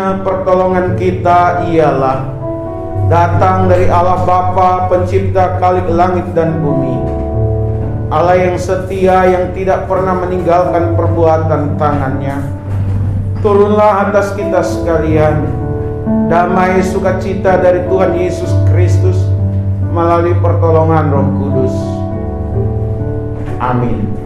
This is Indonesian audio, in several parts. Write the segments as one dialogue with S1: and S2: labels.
S1: satu-satunya pertolongan kita ialah datang dari Allah Bapa, pencipta kalik langit dan bumi, Allah yang setia, yang tidak pernah meninggalkan perbuatan tangannya. Turunlah atas kita sekalian damai sukacita dari Tuhan Yesus Kristus melalui pertolongan Roh Kudus. Amin.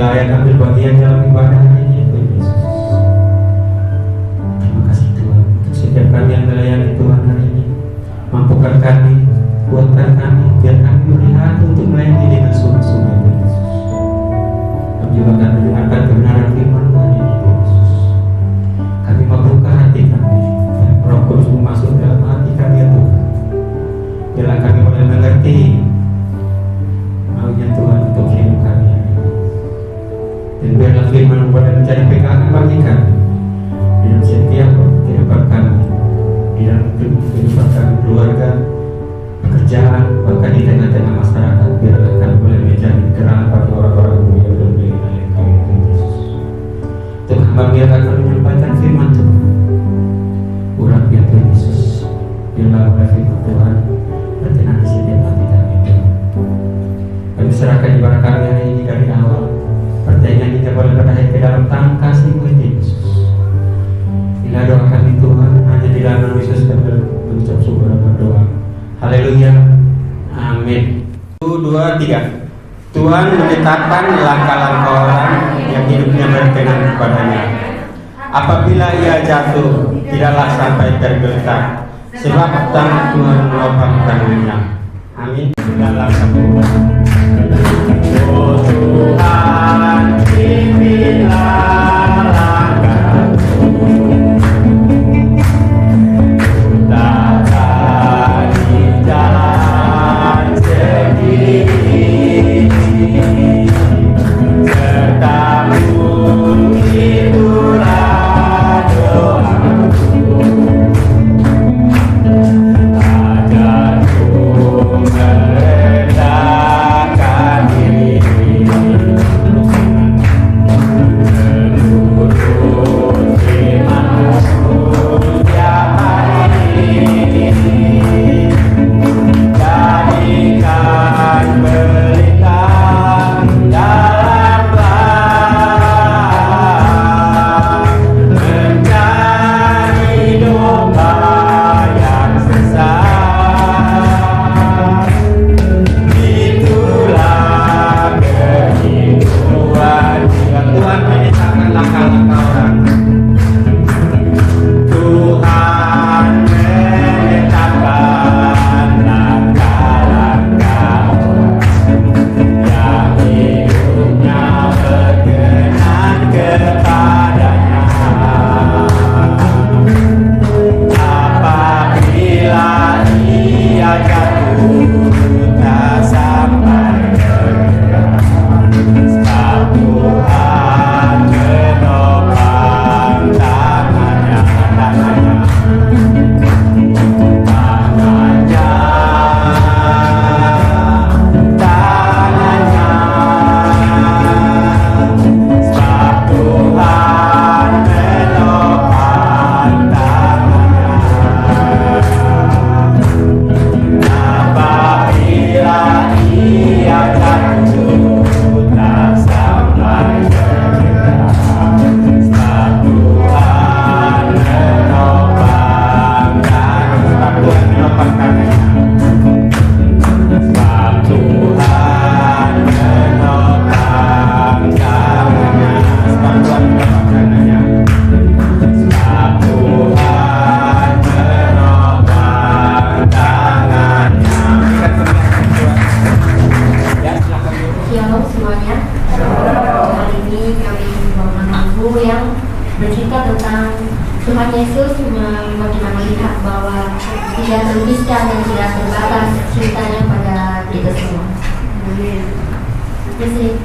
S2: layak ambil bagian dalam ibadah hari ini Tuhan Yesus. Terima kasih Tuhan untuk setiap kami yang melayani Tuhan hari ini. Mampukan kami, kuatkan kami, biar kami melihat untuk melayani dengan sungguh-sungguh Tuhan Yesus. Kami juga akan mendengarkan kebenaran firman Tuhan ini Tuhan Yesus. Kami membuka hati kami, dan Roh Kudus masuk dalam hati kami ya Tuhan. Biarlah kami boleh mengerti maunya Tuhan untuk hidup kami hari ini. Dan biarlah firman boleh menjadi pegangan bagi kami di dalam setiap kehidupan kami, di dalam kehidupan kami keluarga, pekerjaan, bahkan di tengah-tengah masyarakat. Biarlah kami boleh menjadi terang bagi orang-orang yang berbeda dengan kami Tuhan Yesus. Tuhan kami akan menyampaikan firman Tuhan. Urap ya Tuhan Yesus. Biarlah oleh firman Tuhan berkenan di setiap hati kami Tuhan. Kami serahkan ibadah kami hari ini dari awal. Pertanyaan kita boleh berakhir ke dalam tangan kasih-Mu Yesus. Inilah doa kami Tuhan, hanya di dalam nama Yesus kami mengucap syukur dan berdoa. Haleluya. Amin. 1, 2, 3. Tuhan menetapkan langkah-langkah orang yang hidupnya berkenan kepadanya. Apabila ia jatuh, tidaklah sampai tergeletak, sebab tangan Tuhan menopang tangannya. Amin. Dalam satu. Oh Tuhan, pimpinlah langkahku, takkan di jalan sendiri, serta-Mu itulah doaku, ajarku merendahkan diri,
S3: Tuhan Yesus bagaimana melihat bahwa tidak terpisah dan tidak terbatas cintanya pada kita semua. Amin. Terima kasih.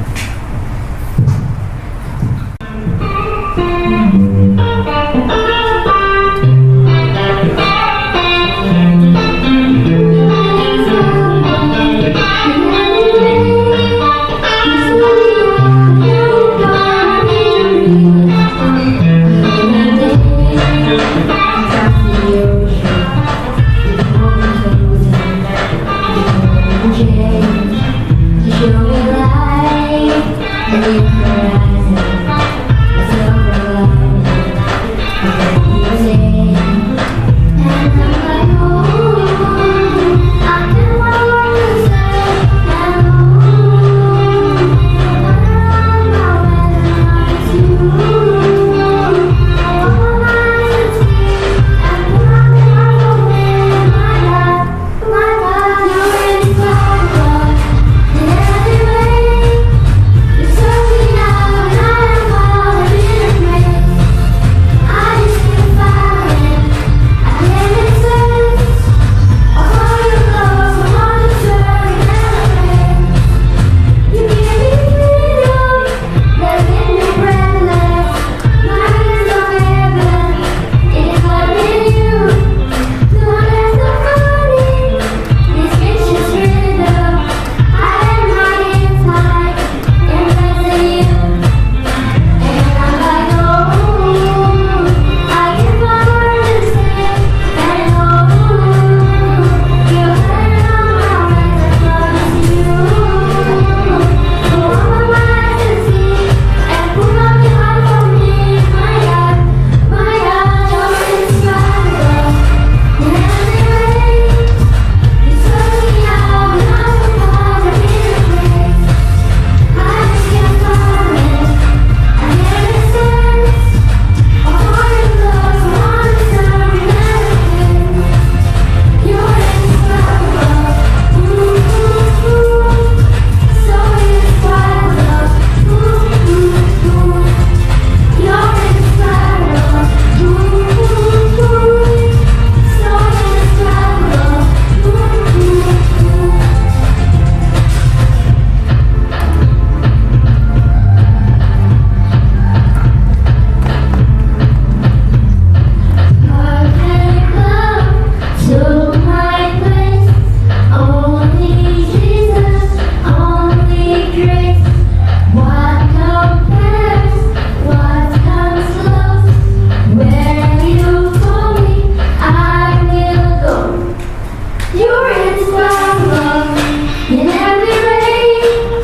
S3: In every race,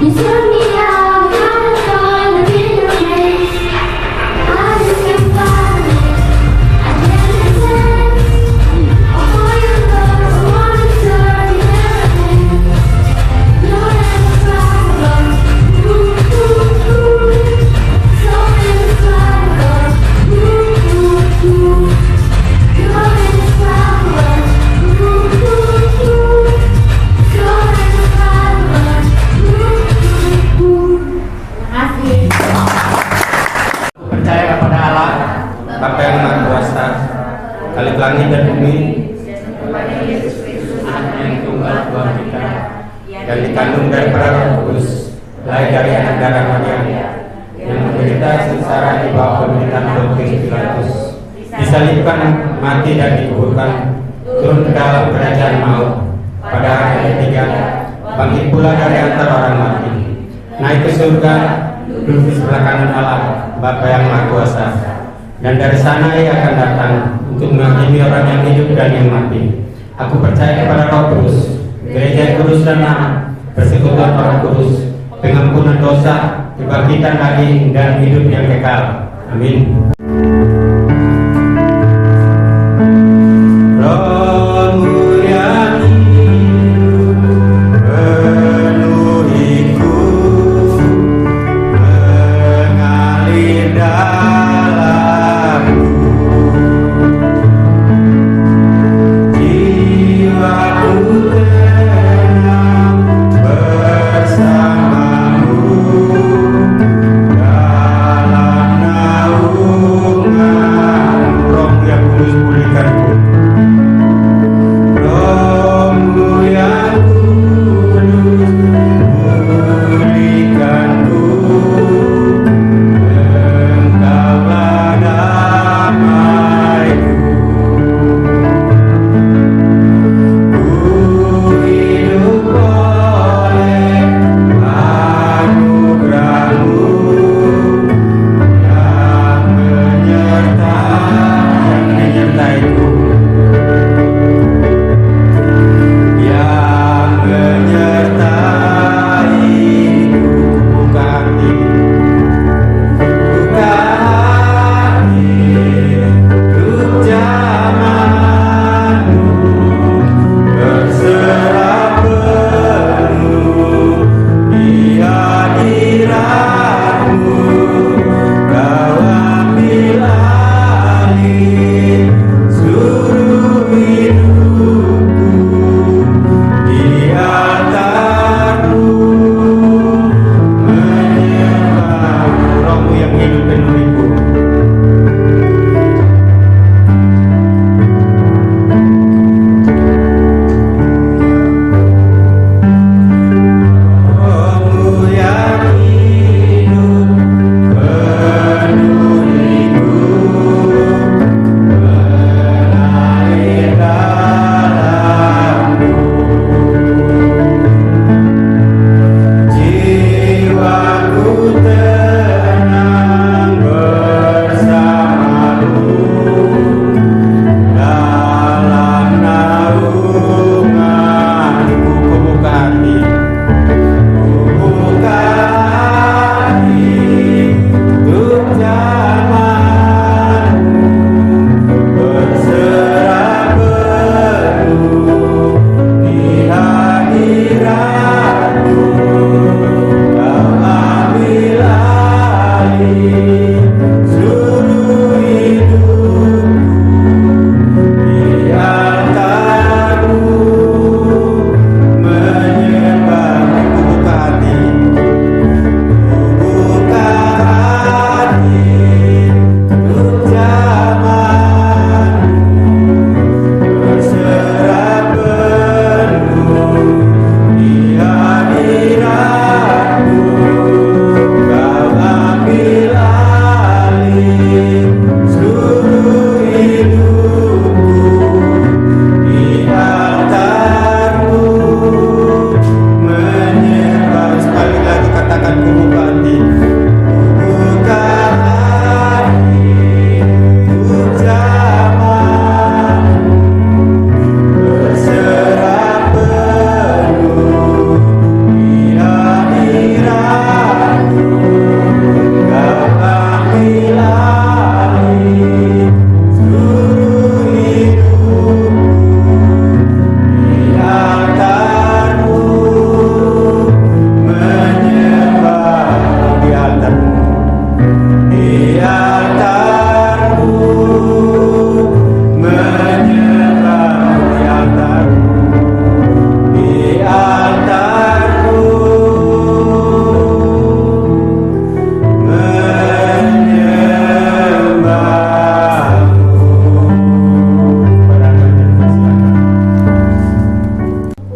S3: you took me out, I was gonna be your place. I just can't find it, I can't pretend. For your love, I wanna serve you everything. You're never problem, ooh, ooh, ooh. So indescribable, ooh, ooh, ooh. You're indescribable, ooh, ooh, ooh. So indescribable, ooh, ooh, ooh. Terima kasih.
S2: Percaya kepada Allah, Bapa yang Maha Kuasa, Khalik langit dan bumi, Anak yang tunggal Tuhan kita, yang dikandung dari Roh Kudus, lahir dari anak darah Maria, yang menderita sengsara di bawah pemerintahan Pontius Pilatus, disalibkan, mati dan dikuburkan, turun ke dalam kerajaan maut, pada hari ketiga, bangkit pula dari antara orang mati, naik ke surga, duduk di sebelah kanan Allah, Bapa yang Maha Kuasa, dan dari sana Ia akan datang untuk menghakimi orang yang hidup dan yang mati. Aku percaya kepada Roh Kudus, gereja yang kudus dan am, persekutuan orang kudus, pengampunan dosa, kebangkitan daging dan hidup yang kekal. Amin. Roh Mulyani penuhiku, mengalir dalamku, jiwaku tenang bersamamu dalam naungan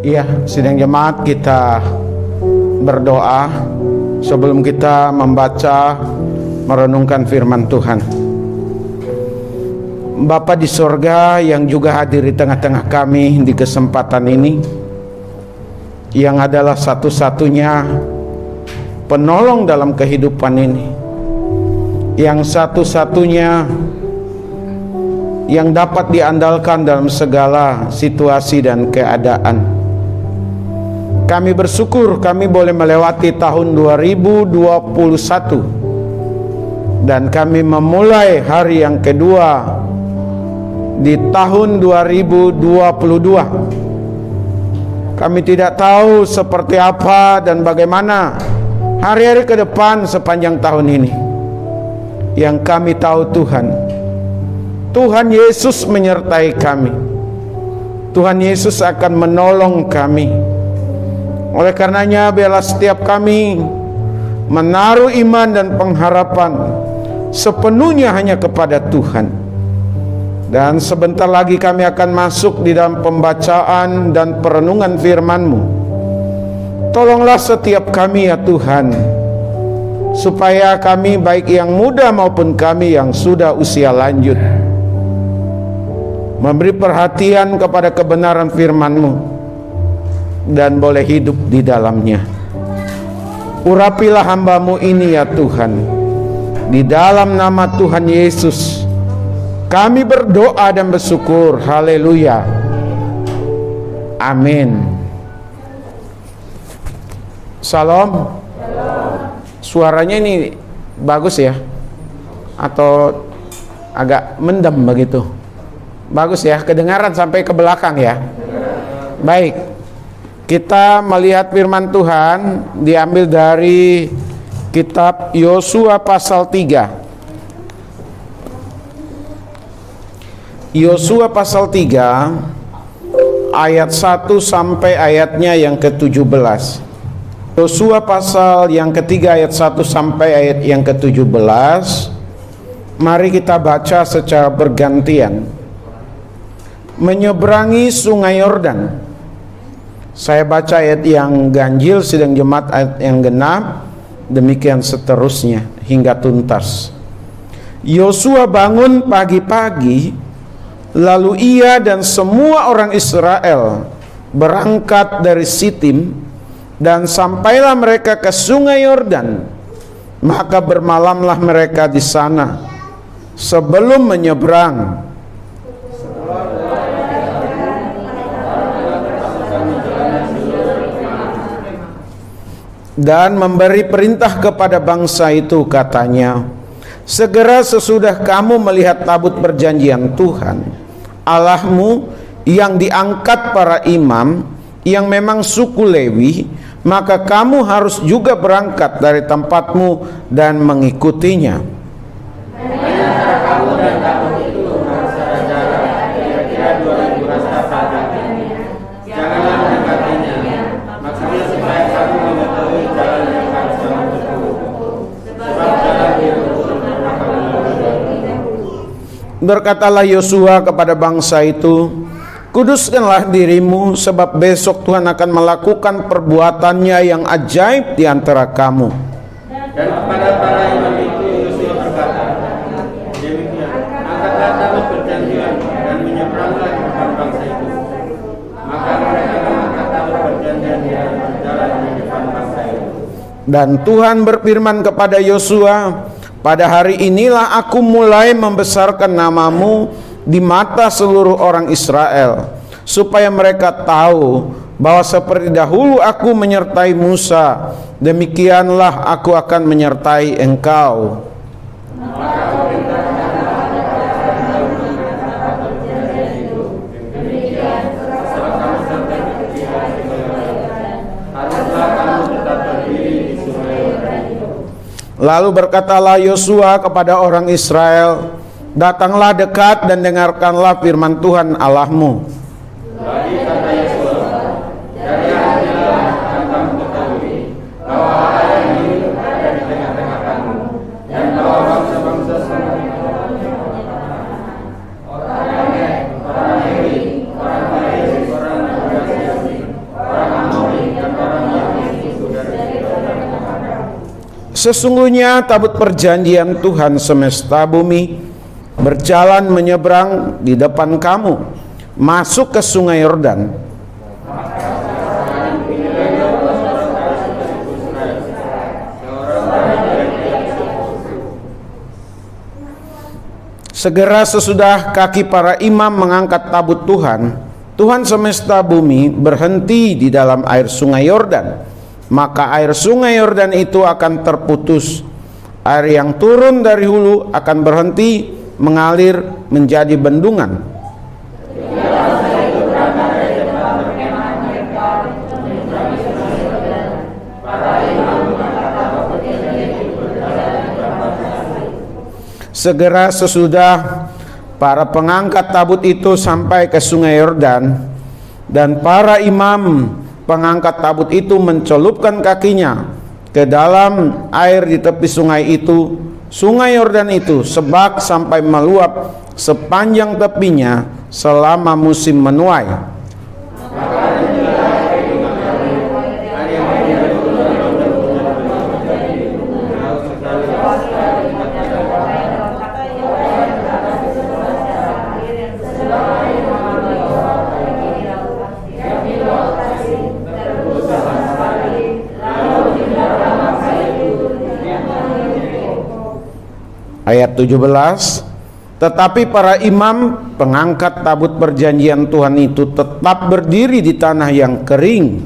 S1: Iya, sidang jemaat, kita berdoa sebelum kita membaca merenungkan firman Tuhan. Bapa di sorga yang juga hadir di tengah-tengah kami di kesempatan ini, yang adalah satu-satunya penolong dalam kehidupan ini, yang satu-satunya yang dapat diandalkan dalam segala situasi dan keadaan. Kami bersyukur kami boleh melewati tahun 2021 dan kami memulai hari yang kedua di tahun 2022. Kami tidak tahu seperti apa dan bagaimana hari-hari ke depan sepanjang tahun ini. Yang kami tahu Tuhan Yesus menyertai kami. Tuhan Yesus akan menolong kami. Oleh karenanya biarlah setiap kami menaruh iman dan pengharapan sepenuhnya hanya kepada Tuhan. Dan sebentar lagi kami akan masuk di dalam pembacaan dan perenungan firman-Mu. Tolonglah setiap kami ya Tuhan, supaya kami baik yang muda maupun kami yang sudah usia lanjut memberi perhatian kepada kebenaran firman-Mu dan boleh hidup di dalamnya. Urapilah hamba-Mu ini ya Tuhan. Di dalam nama Tuhan Yesus kami berdoa dan bersyukur. Haleluya. Amin. Salam. Suaranya ini bagus ya? Atau agak mendem begitu? Bagus ya, kedengaran sampai ke belakang ya? Baik. Kita melihat firman Tuhan diambil dari kitab Yosua pasal 3. Yosua pasal 3 ayat 1 sampai ayatnya yang ke-17. Yosua pasal yang ketiga ayat 1 sampai ayat yang ke-17. Mari kita baca secara bergantian. Menyeberangi sungai Yordan. Saya baca ayat yang ganjil, sidang jemaat ayat yang genap, demikian seterusnya hingga tuntas. Yosua bangun pagi-pagi, lalu ia dan semua orang Israel berangkat dari Sitim dan sampailah mereka ke sungai Yordan. Maka bermalamlah mereka di sana sebelum menyeberang. Dan memberi perintah kepada bangsa itu, katanya, segera sesudah kamu melihat tabut perjanjian Tuhan Allahmu yang diangkat para imam yang memang suku Lewi, maka kamu harus juga berangkat dari tempatmu dan mengikutinya. Berkatalah Yosua kepada bangsa itu, kuduskanlah dirimu, sebab besok Tuhan akan melakukan perbuatannya yang ajaib di antara kamu.
S2: Dan kepada para imam itu Yosua berkata, demikian, angkatlah tabut perjanjian dan menyeberanglah ke depan bangsa itu. Maka mereka mengangkat tabut perjanjian dan berjalan di depan bangsa itu.
S1: Dan Tuhan berfirman kepada Yosua, pada hari inilah aku mulai membesarkan namamu di mata seluruh orang Israel, supaya mereka tahu bahwa seperti dahulu aku menyertai Musa, demikianlah aku akan menyertai engkau. Lalu berkatalah Yosua kepada orang Israel, datanglah dekat dan dengarkanlah firman Tuhan Allahmu.
S2: Lagi kata Yosua, dari hanyalah akan kamu ketahui bahwa Allah yang hidup ada di tengah-tengah kamu, dan bahwa bangsa-bangsa semua, orang Lewi, orang Paris, orang Yahudi,
S1: Sesungguhnya tabut perjanjian Tuhan semesta bumi berjalan menyeberang di depan kamu, masuk ke sungai Yordan. Segera sesudah kaki para imam mengangkat tabut Tuhan, Tuhan semesta bumi berhenti di dalam air sungai Yordan. Maka air sungai Yordan itu akan terputus. Air yang turun dari hulu akan berhenti mengalir menjadi bendungan. Segera sesudah para pengangkat tabut itu sampai ke sungai Yordan, dan para imam pengangkat tabut itu mencelupkan kakinya ke dalam air di tepi sungai itu, sungai Yordan itu sebak sampai meluap sepanjang tepinya selama musim menuai. Ayat 17, tetapi para imam pengangkat tabut perjanjian Tuhan itu tetap berdiri di tanah yang kering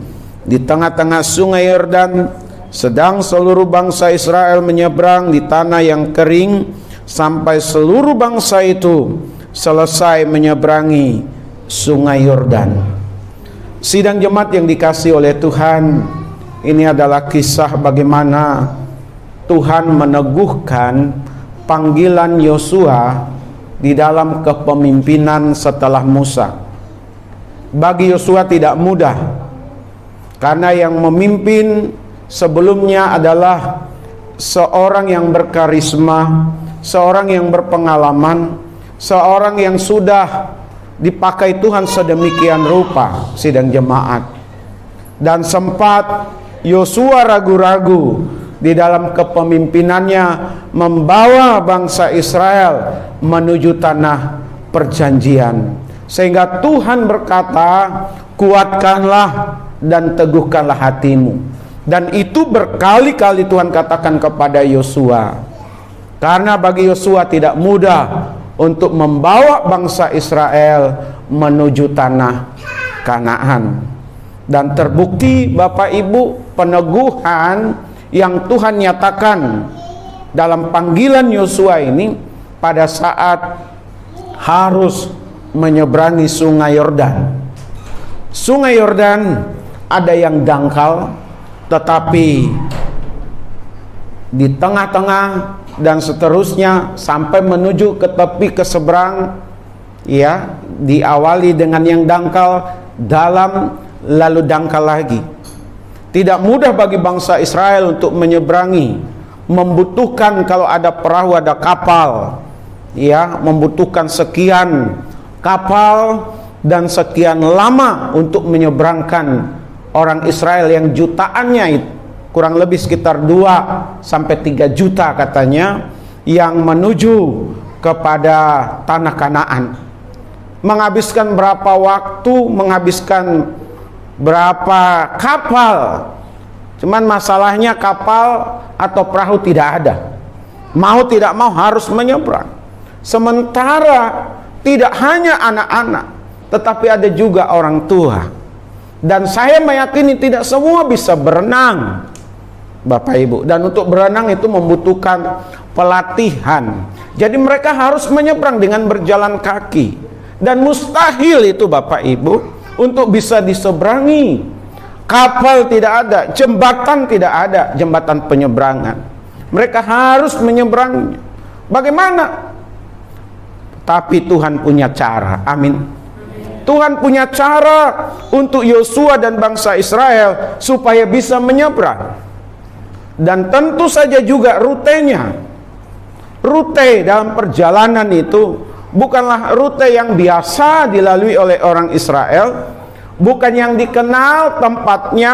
S1: di tengah-tengah sungai Yordan, sedang seluruh bangsa Israel menyeberang di tanah yang kering sampai seluruh bangsa itu selesai menyeberangi sungai Yordan. Sidang jemaat yang dikasihi oleh Tuhan, ini adalah kisah bagaimana Tuhan meneguhkan panggilan Yosua di dalam kepemimpinan setelah Musa. Bagi Yosua tidak mudah, karena yang memimpin sebelumnya adalah seorang yang berkarisma, seorang yang berpengalaman, seorang yang sudah dipakai Tuhan sedemikian rupa, sidang jemaat. Dan sempat Yosua ragu-ragu di dalam kepemimpinannya membawa bangsa Israel menuju tanah perjanjian, sehingga Tuhan berkata, kuatkanlah dan teguhkanlah hatimu. Dan itu berkali-kali Tuhan katakan kepada Yosua, karena bagi Yosua tidak mudah untuk membawa bangsa Israel menuju tanah Kanaan. Dan terbukti Bapak Ibu, peneguhan yang Tuhan nyatakan dalam panggilan Yosua ini pada saat harus menyeberangi sungai Yordan. Sungai Yordan ada yang dangkal, tetapi di tengah-tengah dan seterusnya sampai menuju ke tepi ke seberang, ya, diawali dengan yang dangkal, dalam, lalu dangkal lagi. Tidak mudah bagi bangsa Israel untuk menyeberangi, membutuhkan kalau ada perahu, ada kapal, ya, membutuhkan sekian kapal dan sekian lama untuk menyeberangkan orang Israel yang jutaannya itu kurang lebih sekitar 2 sampai 3 juta katanya, yang menuju kepada tanah Kanaan. Menghabiskan berapa waktu, menghabiskan berapa kapal. Cuman masalahnya kapal atau perahu tidak ada. Mau tidak mau harus menyeberang. Sementara tidak hanya anak-anak, tetapi ada juga orang tua. Dan saya meyakini tidak semua bisa berenang, Bapak Ibu. Dan untuk berenang itu membutuhkan pelatihan. Jadi mereka harus menyeberang dengan berjalan kaki. Dan mustahil itu Bapak Ibu untuk bisa diseberangi. Kapal tidak ada, jembatan tidak ada, jembatan penyeberangan. Mereka harus menyeberang. Bagaimana? Tapi Tuhan punya cara. Amin. Tuhan punya cara untuk Yosua dan bangsa Israel supaya bisa menyeberang. Dan tentu saja juga rutenya. Rute dalam perjalanan itu bukanlah rute yang biasa dilalui oleh orang Israel, bukan yang dikenal tempatnya,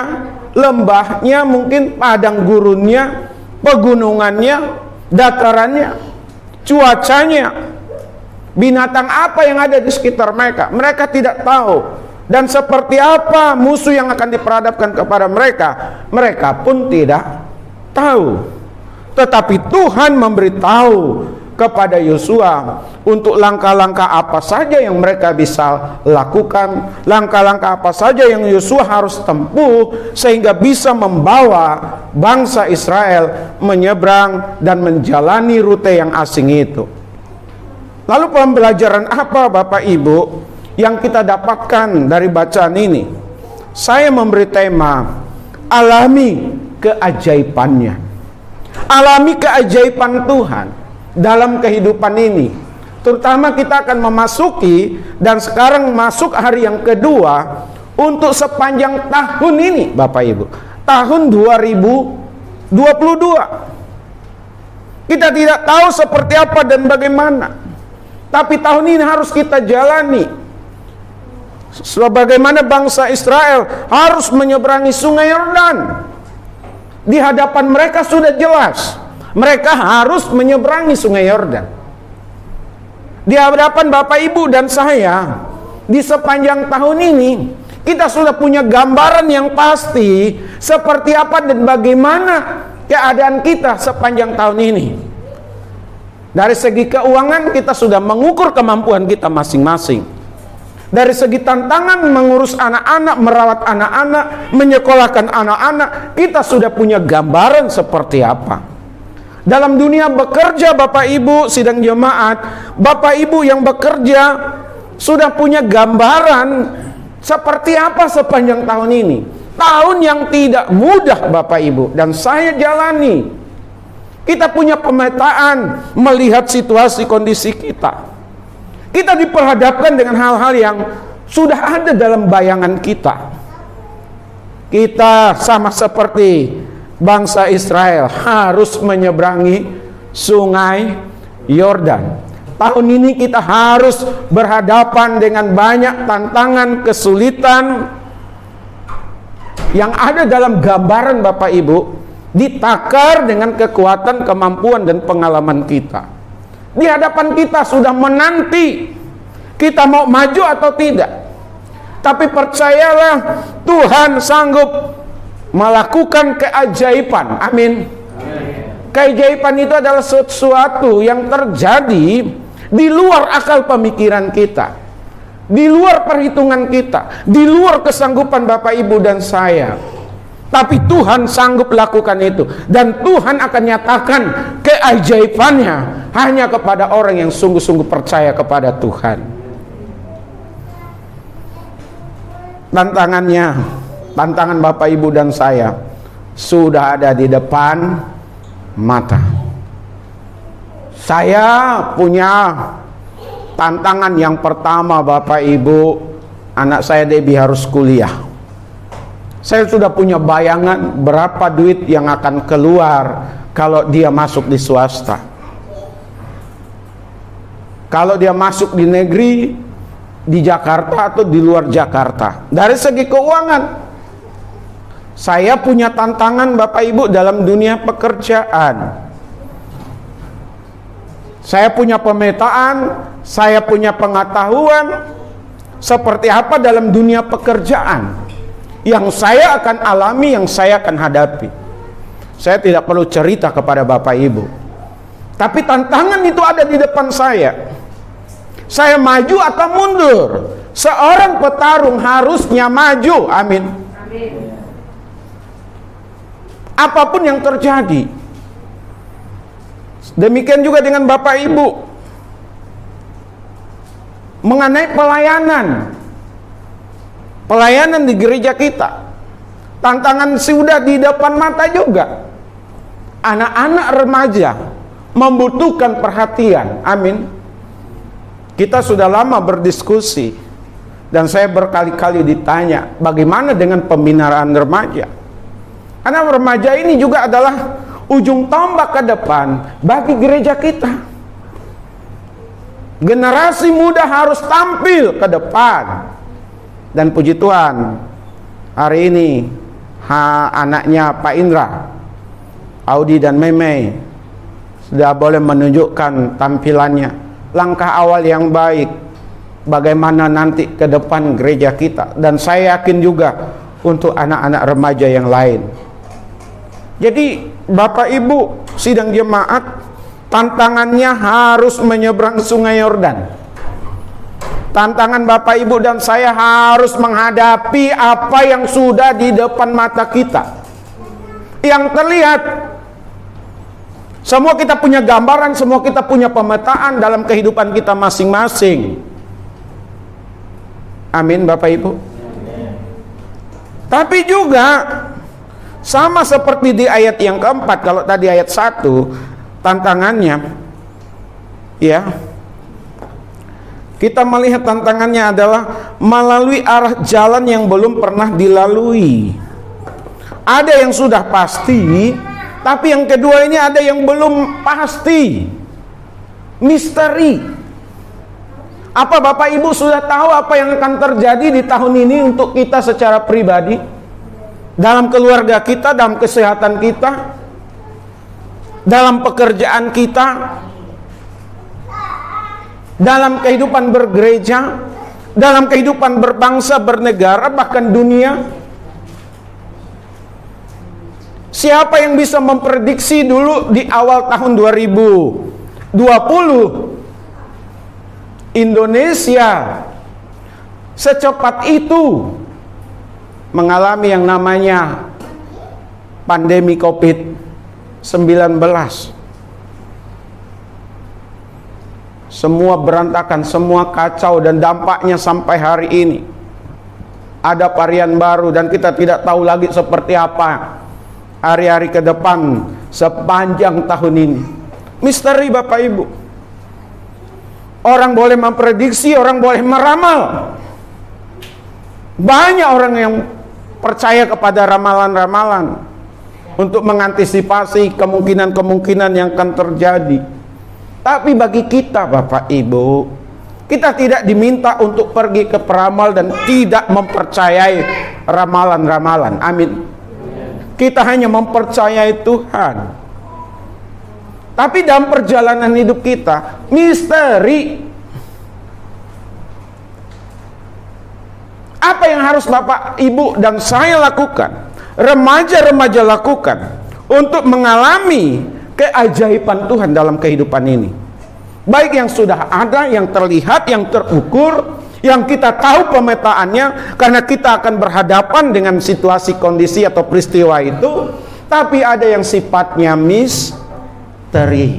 S1: lembahnya, mungkin padang gurunnya, pegunungannya, datarannya, cuacanya, binatang apa yang ada di sekitar mereka. Mereka tidak tahu. Dan seperti apa musuh yang akan diperhadapkan kepada mereka, mereka pun tidak tahu. Tetapi Tuhan memberitahu kepada Yosua untuk langkah-langkah apa saja yang mereka bisa lakukan, langkah-langkah apa saja yang Yosua harus tempuh sehingga bisa membawa bangsa Israel menyeberang dan menjalani rute yang asing itu. Lalu pembelajaran apa Bapak Ibu yang kita dapatkan dari bacaan ini? Saya memberi tema alami keajaibannya. Alami keajaiban Tuhan dalam kehidupan ini. Terutama kita akan memasuki, dan sekarang masuk hari yang kedua untuk sepanjang tahun ini Bapak Ibu. Tahun 2022. Kita tidak tahu seperti apa dan bagaimana. Tapi tahun ini harus kita jalani. Sebagaimana bangsa Israel harus menyeberangi sungai Yordan. Di hadapan mereka sudah jelas, mereka harus menyeberangi sungai Yordan. Di hadapan Bapak Ibu dan saya, di sepanjang tahun ini kita sudah punya gambaran yang pasti seperti apa dan bagaimana keadaan kita sepanjang tahun ini. Dari segi keuangan kita sudah mengukur kemampuan kita masing-masing. Dari segi tantangan mengurus anak-anak, merawat anak-anak, menyekolahkan anak-anak, kita sudah punya gambaran seperti apa. Dalam dunia bekerja Bapak Ibu sidang jemaat, Bapak Ibu yang bekerja sudah punya gambaran seperti apa sepanjang tahun ini. Tahun yang tidak mudah Bapak Ibu, dan saya jalani. Kita punya pemetaan melihat situasi kondisi kita. Kita diperhadapkan dengan hal-hal yang sudah ada dalam bayangan kita. Kita sama seperti bangsa Israel harus menyeberangi sungai Yordan. Tahun ini kita harus berhadapan dengan banyak tantangan, kesulitan yang ada dalam gambaran Bapak Ibu, ditakar dengan kekuatan, kemampuan, dan pengalaman kita. Di hadapan kita sudah menanti kita mau maju atau tidak. Tapi percayalah, Tuhan sanggup melakukan keajaiban. Amin. Keajaiban itu adalah sesuatu yang terjadi di luar akal pemikiran kita, di luar perhitungan kita, di luar kesanggupan Bapak Ibu dan saya. Tapi Tuhan sanggup lakukan itu, dan Tuhan akan nyatakan keajaibannya hanya kepada orang yang sungguh-sungguh percaya kepada Tuhan. Tantangan Bapak Ibu dan saya sudah ada di depan mata. Saya punya tantangan yang pertama Bapak Ibu, anak saya Debbie harus kuliah. Saya sudah punya bayangan berapa duit yang akan keluar kalau dia masuk di swasta. Kalau dia masuk di negeri, di Jakarta atau di luar Jakarta. Dari segi keuangan, saya punya tantangan Bapak Ibu dalam dunia pekerjaan. Saya punya pemetaan, saya punya pengetahuan seperti apa dalam dunia pekerjaan yang saya akan alami, yang saya akan hadapi. Saya tidak perlu cerita kepada Bapak Ibu. Tapi tantangan itu ada di depan saya. Saya maju atau mundur? Seorang petarung harusnya maju. Amin. Apapun yang terjadi. Demikian juga dengan Bapak Ibu. Mengenai pelayanan di gereja kita, tantangan sudah di depan mata juga. Anak-anak remaja membutuhkan perhatian. Amin. Kita sudah lama berdiskusi, dan saya berkali-kali ditanya, bagaimana dengan pembinaan remaja? Karena remaja ini juga adalah ujung tombak ke depan bagi gereja kita. Generasi muda harus tampil ke depan. Dan puji Tuhan, hari ini anaknya Pak Indra, Audi dan Meme sudah boleh menunjukkan tampilannya. Langkah awal yang baik bagaimana nanti ke depan gereja kita, dan saya yakin juga untuk anak-anak remaja yang lain. Jadi Bapak Ibu sidang jemaat, tantangannya harus menyeberang Sungai Yordan. Tantangan Bapak Ibu dan saya harus menghadapi apa yang sudah di depan mata kita, yang terlihat. Semua kita punya gambaran, semua kita punya pemetaan dalam kehidupan kita masing-masing. Amin Bapak Ibu. Tapi juga sama seperti di ayat yang keempat, kalau tadi ayat 1 tantangannya, ya, kita melihat tantangannya adalah melalui arah jalan yang belum pernah dilalui. Ada yang sudah pasti, tapi yang kedua ini ada yang belum pasti, misteri. Apa Bapak Ibu sudah tahu apa yang akan terjadi di tahun ini untuk kita secara pribadi, dalam keluarga kita, dalam kesehatan kita, dalam pekerjaan kita, dalam kehidupan bergereja, dalam kehidupan berbangsa, bernegara, bahkan dunia? Siapa yang bisa memprediksi dulu di awal tahun 2020 Indonesia secepat itu mengalami yang namanya pandemi COVID-19? Semua berantakan, semua kacau, dan dampaknya sampai hari ini. Ada varian baru dan kita tidak tahu lagi seperti apa hari-hari ke depan sepanjang tahun ini. Misteri Bapak Ibu. Orang boleh memprediksi, orang boleh meramal. Banyak orang yang percaya kepada ramalan-ramalan untuk mengantisipasi kemungkinan-kemungkinan yang akan terjadi. Tapi bagi kita Bapak Ibu, kita tidak diminta untuk pergi ke peramal dan tidak mempercayai ramalan-ramalan. Amin. Kita hanya mempercayai Tuhan. Tapi dalam perjalanan hidup kita, misteri. Apa yang harus Bapak, Ibu, dan saya lakukan, remaja-remaja lakukan, untuk mengalami keajaiban Tuhan dalam kehidupan ini? Baik yang sudah ada, yang terlihat, yang terukur, yang kita tahu pemetaannya, karena kita akan berhadapan dengan situasi, kondisi, atau peristiwa itu. Tapi ada yang sifatnya misteri.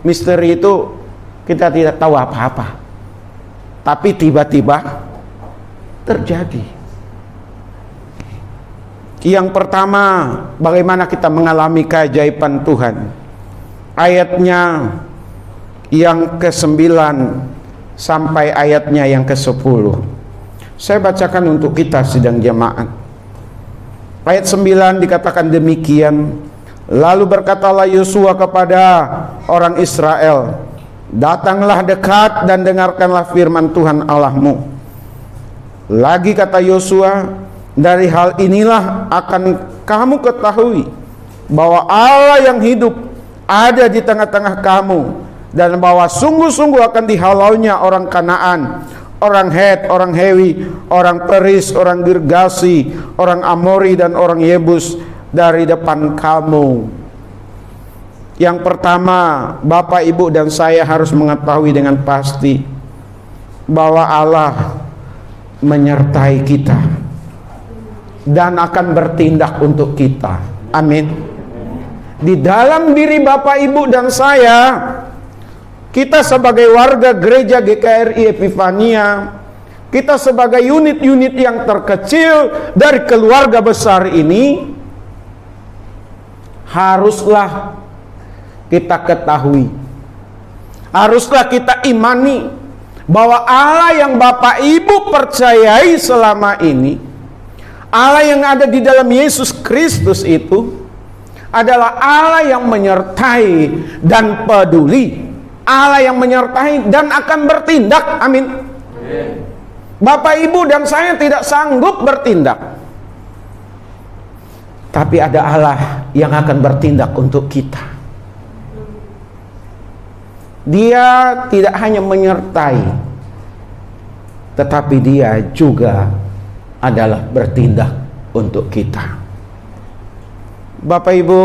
S1: Misteri itu kita tidak tahu apa-apa, tapi tiba-tiba terjadi. Yang pertama, bagaimana kita mengalami keajaiban Tuhan? Ayatnya yang ke-9 sampai ayatnya yang ke-10. Saya bacakan untuk kita sidang jemaat. Ayat 9 dikatakan demikian. Lalu berkatalah Yosua kepada orang Israel, datanglah dekat dan dengarkanlah firman Tuhan Allahmu. Lagi kata Yosua, dari hal inilah akan kamu ketahui bahwa Allah yang hidup ada di tengah-tengah kamu, dan bahwa sungguh-sungguh akan dihalaunya orang Kanaan, orang Het, orang Hewi, orang Peris, orang Girgasi, orang Amori, dan orang Yebus dari depan kamu. Yang pertama, Bapak, Ibu, dan saya harus mengetahui dengan pasti bahwa Allah menyertai kita dan akan bertindak untuk kita. Amin. Di dalam diri Bapak, Ibu, dan saya, kita sebagai warga gereja GKRI Epifania, kita sebagai unit-unit yang terkecil dari keluarga besar ini, haruslah kita ketahui, haruslah kita imani bahwa Allah yang Bapak Ibu percayai selama ini, Allah yang ada di dalam Yesus Kristus itu adalah Allah yang menyertai dan peduli, Allah yang menyertai dan akan bertindak. Amin. Bapak, Ibu, dan saya tidak sanggup bertindak. Tapi ada Allah yang akan bertindak untuk kita. Dia tidak hanya menyertai, tetapi dia juga adalah bertindak untuk kita. Bapak Ibu,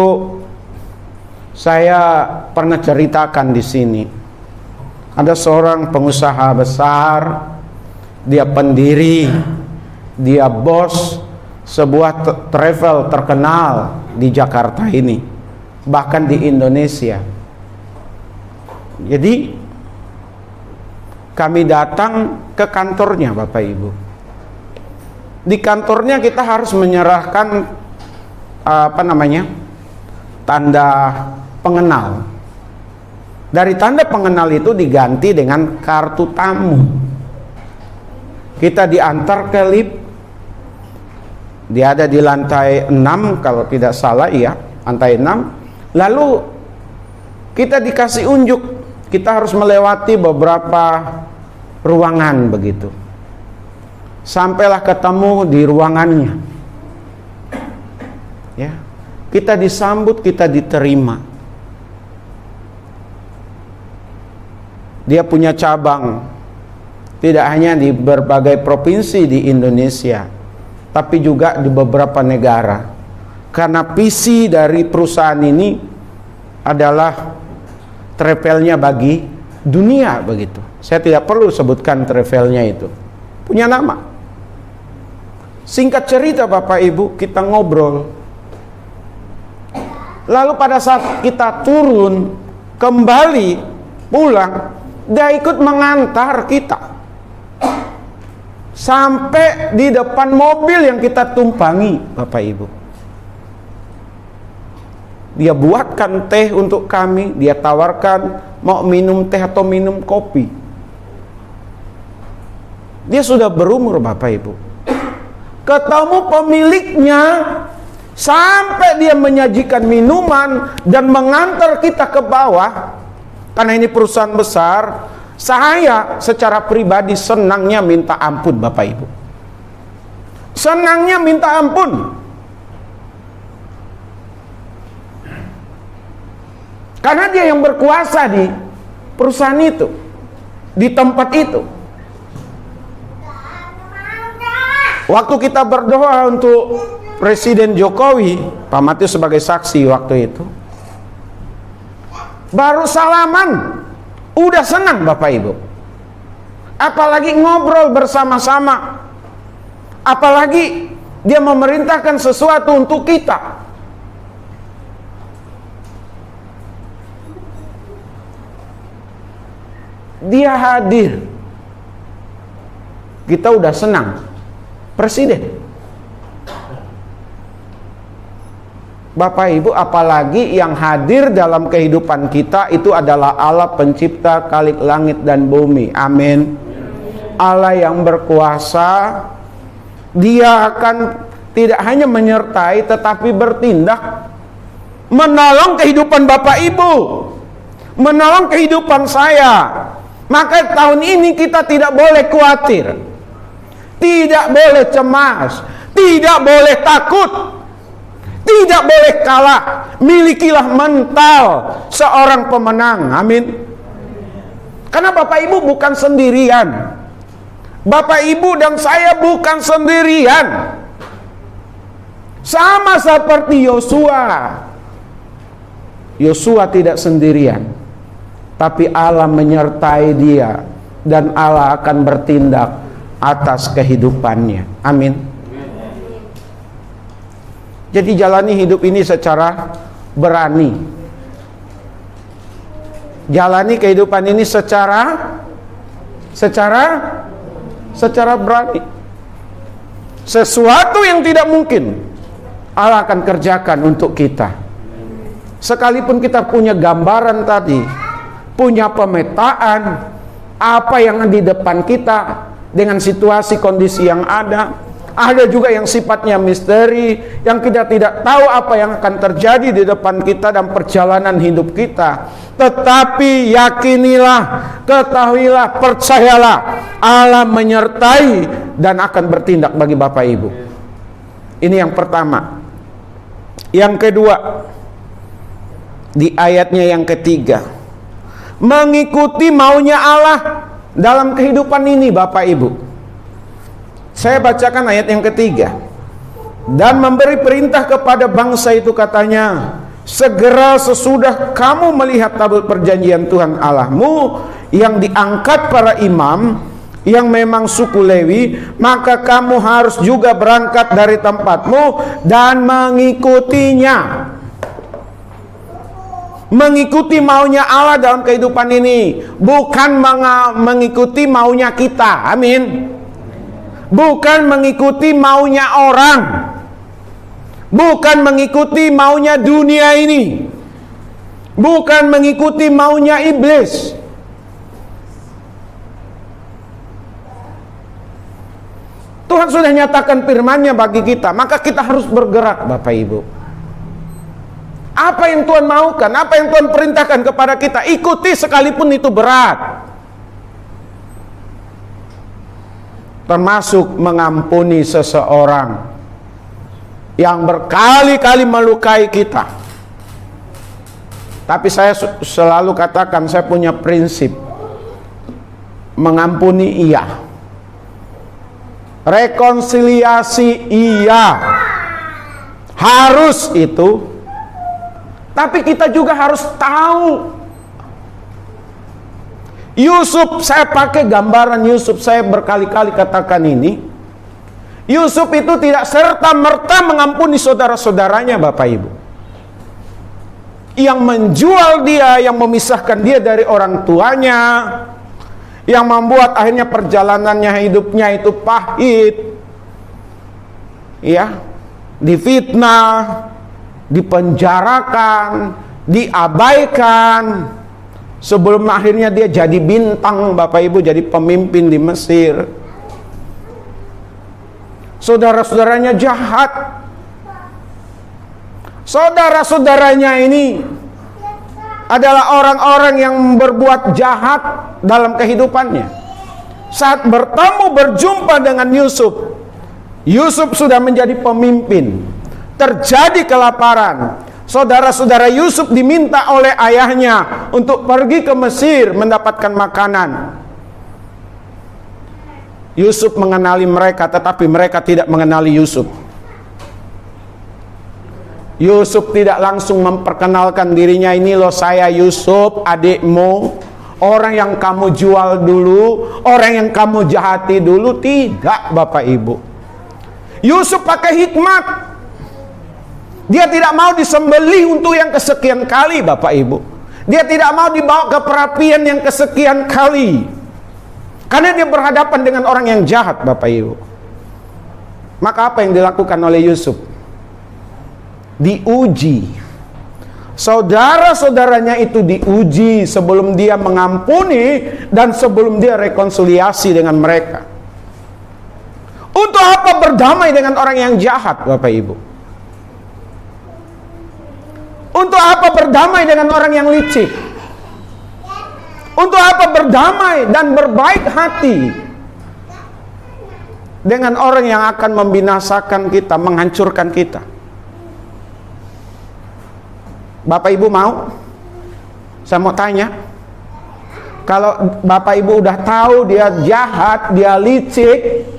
S1: saya pernah ceritakan di sini. Ada seorang pengusaha besar, dia pendiri, dia bos sebuah travel terkenal di Jakarta ini, bahkan di Indonesia. Jadi kami datang ke kantornya, Bapak Ibu. Di kantornya kita harus menyerahkan tanda pengenal. Dari tanda pengenal itu diganti dengan kartu tamu. Kita diantar ke lift. Dia ada di lantai 6 kalau tidak salah, iya, lantai 6. Lalu kita dikasih unjuk, kita harus melewati beberapa ruangan begitu. Sampailah ketemu di ruangannya. Ya. Kita disambut, kita diterima. Dia punya cabang tidak hanya di berbagai provinsi di Indonesia, tapi juga di beberapa negara. Karena visi dari perusahaan ini adalah travelnya bagi dunia begitu. Saya tidak perlu sebutkan travelnya itu. Punya nama. Singkat cerita Bapak Ibu, kita ngobrol. Lalu pada saat kita turun kembali pulang, dia ikut mengantar kita sampai di depan mobil yang kita tumpangi, Bapak Ibu. Dia buatkan teh untuk kami, dia tawarkan mau minum teh atau minum kopi. Dia sudah berumur, Bapak Ibu. Ketemu pemiliknya, sampai dia menyajikan minuman dan mengantar kita ke bawah. Karena ini perusahaan besar, saya secara pribadi senangnya minta ampun, Bapak Ibu. Senangnya minta ampun. Karena dia yang berkuasa di perusahaan itu, di tempat itu. Waktu kita berdoa untuk Presiden Jokowi, Pak Matius sebagai saksi waktu itu, baru salaman, udah senang Bapak Ibu. Apalagi ngobrol bersama-sama. Apalagi dia memerintahkan sesuatu untuk kita. Dia hadir, kita udah senang. Presiden, Bapak Ibu, apalagi yang hadir dalam kehidupan kita itu adalah Allah pencipta kalik langit dan bumi. Amin. Allah yang berkuasa, dia akan tidak hanya menyertai tetapi bertindak menolong kehidupan Bapak Ibu, menolong kehidupan saya. Maka tahun ini kita tidak boleh khawatir, tidak boleh cemas, tidak boleh takut, tidak boleh kalah. Milikilah mental seorang pemenang. Amin. Karena Bapak Ibu bukan sendirian. Bapak Ibu dan saya bukan sendirian. Sama seperti Yosua. Yosua tidak sendirian, tapi Allah menyertai dia dan Allah akan bertindak atas kehidupannya. Amin. Jadi jalani hidup ini secara berani. Jalani kehidupan ini secara berani. Sesuatu yang tidak mungkin Allah akan kerjakan untuk kita. Sekalipun kita punya gambaran tadi, punya pemetaan apa yang di depan kita dengan situasi kondisi yang ada juga yang sifatnya misteri, yang kita tidak tahu apa yang akan terjadi di depan kita dan perjalanan hidup kita. Tetapi yakinilah, ketahuilah, percayalah, Allah menyertai dan akan bertindak bagi Bapak Ibu. Ini yang pertama. Yang kedua, di ayatnya yang ketiga, mengikuti maunya Allah dalam kehidupan ini, Bapak Ibu. Saya bacakan ayat yang ketiga. Dan memberi perintah kepada bangsa itu, katanya, segera sesudah kamu melihat tabut perjanjian Tuhan Allahmu yang diangkat para imam yang memang suku Lewi, maka kamu harus juga berangkat dari tempatmu dan mengikutinya. Mengikuti maunya Allah dalam kehidupan ini, bukan mengikuti maunya kita. Amin. Bukan mengikuti maunya orang, bukan mengikuti maunya dunia ini, bukan mengikuti maunya iblis. Tuhan sudah nyatakan firman-Nya bagi kita, maka kita harus bergerak, Bapak Ibu. Apa yang Tuhan maukan, apa yang Tuhan perintahkan kepada kita, ikuti sekalipun itu berat. Termasuk mengampuni seseorang yang berkali-kali melukai kita. Tapi saya selalu katakan, saya punya prinsip, mengampuni iya, rekonsiliasi iya, harus itu. Tapi kita juga harus tahu. Yusuf, saya pakai gambaran Yusuf, saya berkali-kali katakan ini. Yusuf itu tidak serta-merta mengampuni saudara-saudaranya, Bapak Ibu. Yang menjual dia, yang memisahkan dia dari orang tuanya, yang membuat akhirnya perjalanannya, hidupnya itu pahit, ya, difitnah, dipenjarakan, diabaikan, sebelum akhirnya dia jadi bintang, Bapak Ibu, jadi pemimpin di Mesir. Saudara-saudaranya jahat. Saudara-saudaranya ini adalah orang-orang yang berbuat jahat dalam kehidupannya. Saat berjumpa dengan Yusuf, Yusuf sudah menjadi pemimpin. Terjadi kelaparan. Saudara-saudara Yusuf diminta oleh ayahnya untuk pergi ke Mesir mendapatkan makanan. Yusuf mengenali mereka, tetapi mereka tidak mengenali Yusuf. Yusuf tidak langsung memperkenalkan dirinya, ini loh saya Yusuf, adikmu, orang yang kamu jual dulu, orang yang kamu jahati dulu. Tidak, Bapak Ibu. Yusuf pakai hikmat. Dia tidak mau disembelih untuk yang kesekian kali, Bapak Ibu. Dia tidak mau dibawa ke perapian yang kesekian kali. Karena dia berhadapan dengan orang yang jahat, Bapak Ibu. Maka apa yang dilakukan oleh Yusuf? Diuji. Saudara-saudaranya itu diuji sebelum dia mengampuni dan sebelum dia rekonsiliasi dengan mereka. Untuk apa berdamai dengan orang yang jahat, Bapak Ibu? Untuk apa berdamai dengan orang yang licik? Untuk apa berdamai dan berbaik hati dengan orang yang akan membinasakan kita, menghancurkan kita? Bapak Ibu mau? Saya mau tanya. Kalau Bapak Ibu udah tahu dia jahat, dia licik,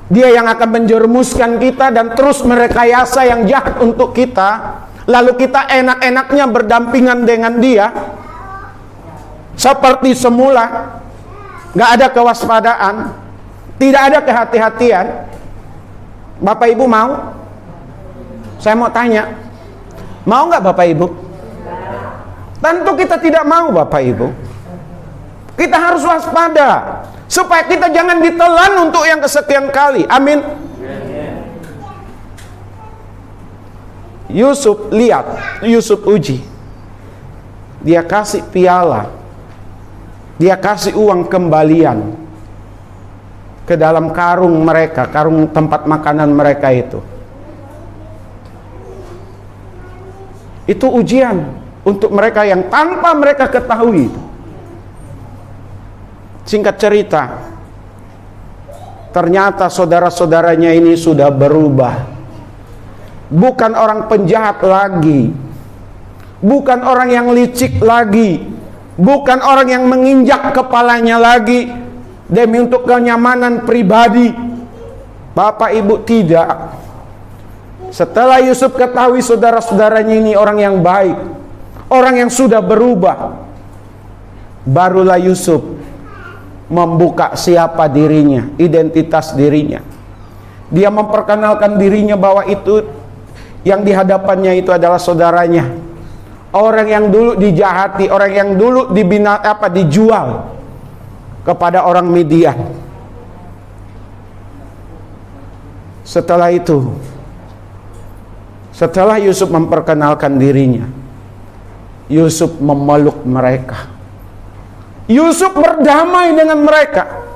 S1: dia yang akan menjerumuskan kita dan terus merekayasa yang jahat untuk kita, lalu kita enak-enaknya berdampingan dengan dia seperti semula, gak ada kewaspadaan, tidak ada kehati-hatian. Bapak Ibu mau? Saya mau tanya, mau gak Bapak Ibu? Tentu kita tidak mau, Bapak Ibu. Kita harus waspada supaya kita jangan ditelan untuk yang kesekian kali. Amin. Yusuf, lihat, Yusuf uji. Dia kasih piala, dia kasih uang kembalian ke dalam karung mereka, karung tempat makanan mereka itu. Itu ujian untuk mereka yang tanpa mereka ketahui. Singkat cerita, ternyata saudara-saudaranya ini sudah berubah. bukan orang penjahat lagi, bukan orang yang licik lagi, bukan orang yang menginjak kepalanya lagi demi untuk kenyamanan pribadi. Bapak Ibu, tidak. Setelah Yusuf ketahui saudara-saudaranya ini orang yang baik, orang yang sudah berubah, barulah Yusuf membuka siapa dirinya, identitas dirinya. Dia memperkenalkan dirinya bahwa itu yang di hadapannya itu adalah saudaranya, orang yang dulu dijahati, orang yang dulu dijual kepada orang Midian. Setelah itu, setelah Yusuf memperkenalkan dirinya, Yusuf memeluk mereka. Yusuf berdamai dengan mereka.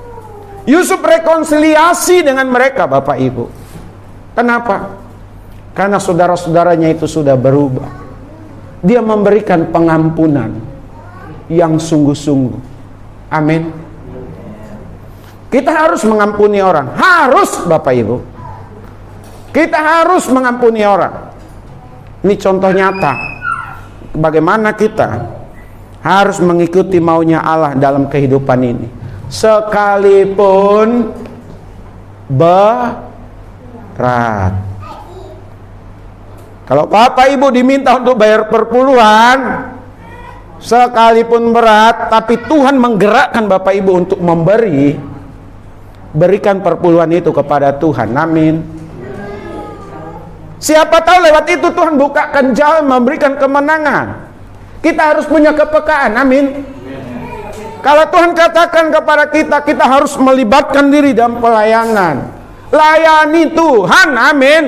S1: Yusuf rekonsiliasi dengan mereka, Bapak Ibu. Kenapa? Karena saudara-saudaranya itu sudah berubah. Dia memberikan pengampunan yang sungguh-sungguh. Amin. Kita harus mengampuni orang. Harus, Bapak Ibu. Kita harus mengampuni orang. Ini contoh nyata bagaimana kita harus mengikuti maunya Allah dalam kehidupan ini, sekalipun berat. Kalau Bapak Ibu diminta untuk bayar perpuluhan, sekalipun berat, tapi Tuhan menggerakkan Bapak Ibu untuk memberi, berikan perpuluhan itu kepada Tuhan. Amin. Siapa tahu lewat itu Tuhan bukakan jalan, memberikan kemenangan. Kita harus punya kepekaan. Amin. Kalau Tuhan katakan kepada kita, kita harus melibatkan diri dalam pelayanan. Layani Tuhan. Amin.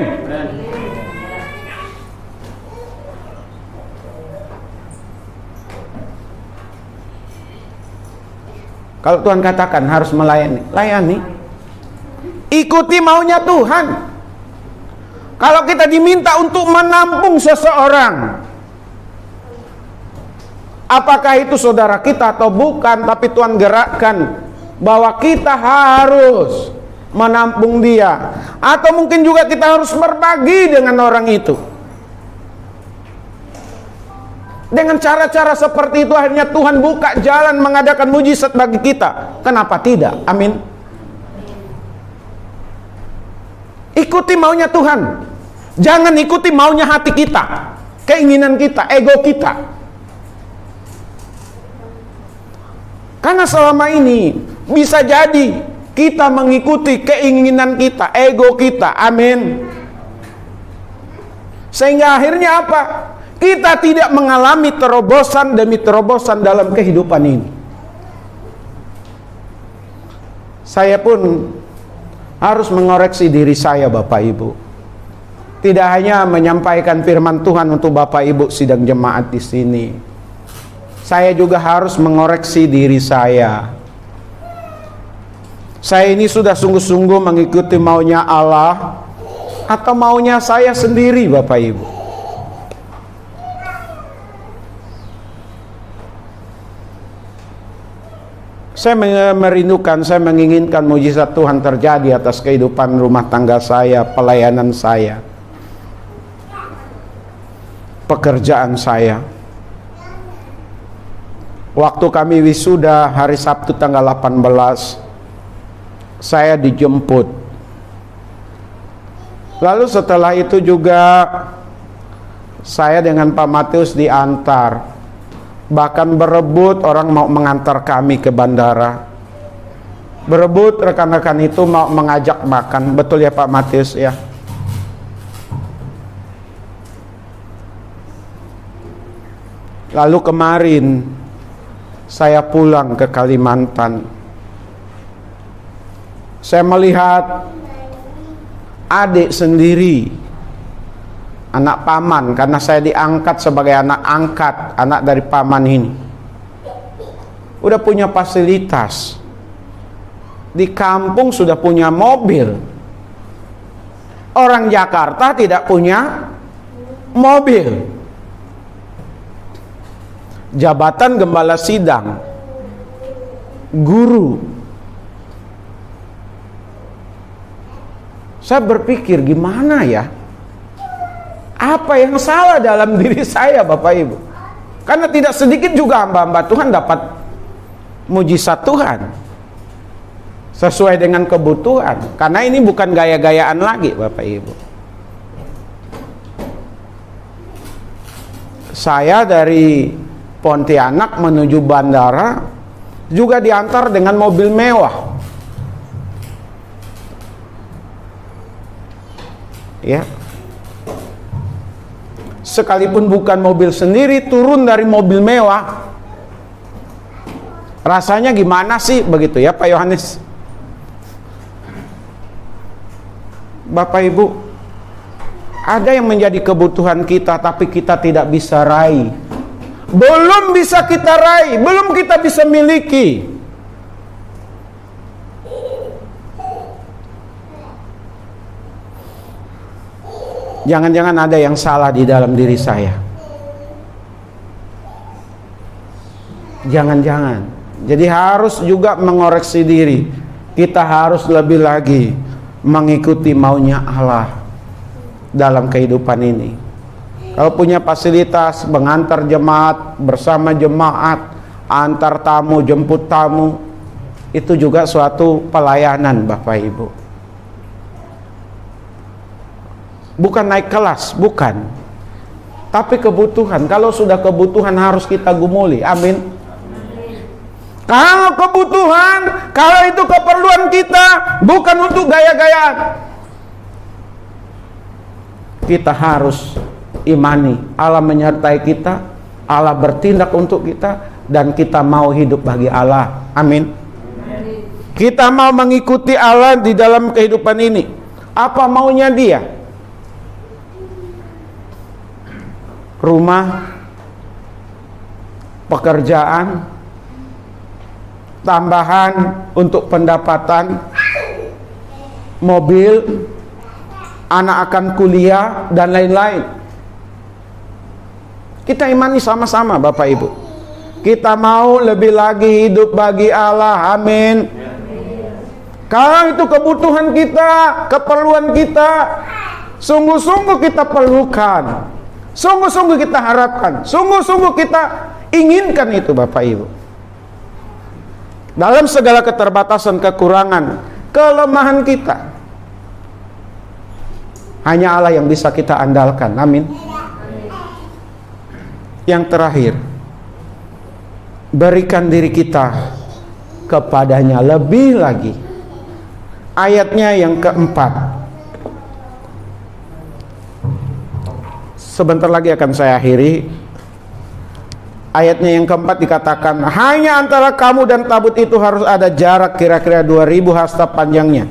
S1: Kalau Tuhan katakan harus melayani, layani. Ikuti maunya Tuhan. Kalau kita diminta untuk menampung seseorang, apakah itu saudara kita atau bukan, tapi Tuhan gerakkan bahwa kita harus menampung dia. Atau mungkin juga kita harus berbagi dengan orang itu. Dengan cara-cara seperti itu akhirnya Tuhan buka jalan mengadakan mujizat bagi kita. Kenapa tidak? Amin. Ikuti maunya Tuhan. Jangan ikuti maunya hati kita, keinginan kita, ego kita. Karena selama ini bisa jadi kita mengikuti keinginan kita, ego kita. Amin. Sehingga akhirnya apa? Kita tidak mengalami terobosan demi terobosan dalam kehidupan ini. Saya pun harus mengoreksi diri saya, Bapak Ibu. Tidak hanya menyampaikan firman Tuhan untuk Bapak Ibu sidang jemaat di sini. Saya juga harus mengoreksi diri saya. Saya ini sudah sungguh-sungguh mengikuti maunya Allah atau maunya saya sendiri, Bapak Ibu. Saya merindukan, saya menginginkan mujizat Tuhan terjadi atas kehidupan rumah tangga saya, pelayanan saya, pekerjaan saya. Waktu kami wisuda hari Sabtu tanggal 18, saya dijemput. Lalu setelah itu juga saya dengan Pak Matius diantar. Bahkan berebut orang mau mengantar kami ke bandara. Berebut rekan-rekan itu mau mengajak makan. Betul ya Pak Matius ya? Lalu kemarin saya pulang ke Kalimantan. Saya melihat adik sendiri, anak paman, karena saya diangkat sebagai anak angkat, anak dari paman ini. Udah punya fasilitas. Di kampung sudah punya mobil. Orang Jakarta tidak punya mobil. Jabatan gembala sidang, guru. Saya berpikir gimana ya? Apa yang salah dalam diri saya, Bapak Ibu? Karena tidak sedikit juga hamba-hamba Tuhan dapat mujizat Tuhan sesuai dengan kebutuhan. Karena ini bukan gaya-gayaan lagi, Bapak Ibu. Saya dari Pontianak menuju bandara juga diantar dengan mobil mewah. Ya. Sekalipun bukan mobil sendiri, turun dari mobil mewah, rasanya gimana sih begitu ya Pak Yohanes? Bapak Ibu, ada yang menjadi kebutuhan kita tapi kita tidak bisa raih. Belum bisa kita raih, belum kita bisa miliki. Jangan-jangan ada yang salah di dalam diri saya. Jangan-jangan. Jadi harus juga mengoreksi diri. Kita harus lebih lagi mengikuti maunya Allah dalam kehidupan ini. Kalau punya fasilitas mengantar jemaat, bersama jemaat, antar tamu, jemput tamu, itu juga suatu pelayanan Bapak Ibu. Bukan naik kelas, bukan. Tapi kebutuhan. Kalau sudah kebutuhan harus kita gumuli. Amin. Kalau kebutuhan, kalau itu keperluan kita, bukan untuk gaya-gayaan. Kita harus imani Allah menyertai kita, Allah bertindak untuk kita, dan kita mau hidup bagi Allah. Amin. Kita mau mengikuti Allah di dalam kehidupan ini. Apa maunya Dia? Rumah, pekerjaan, tambahan untuk pendapatan, mobil, anak akan kuliah, dan lain-lain. Kita imani sama-sama Bapak Ibu. Kita mau lebih lagi hidup bagi Allah. Amin. Kalau itu kebutuhan kita, keperluan kita, sungguh-sungguh kita perlukan, sungguh-sungguh kita harapkan, sungguh-sungguh kita inginkan itu Bapak Ibu. Dalam segala keterbatasan, kekurangan, kelemahan kita, hanya Allah yang bisa kita andalkan. Amin. Yang terakhir, berikan diri kita kepadanya lebih lagi. Ayatnya yang keempat. Sebentar lagi akan saya akhiri. Ayatnya yang keempat dikatakan, hanya antara kamu dan tabut itu harus ada jarak kira-kira 2000 hasta panjangnya.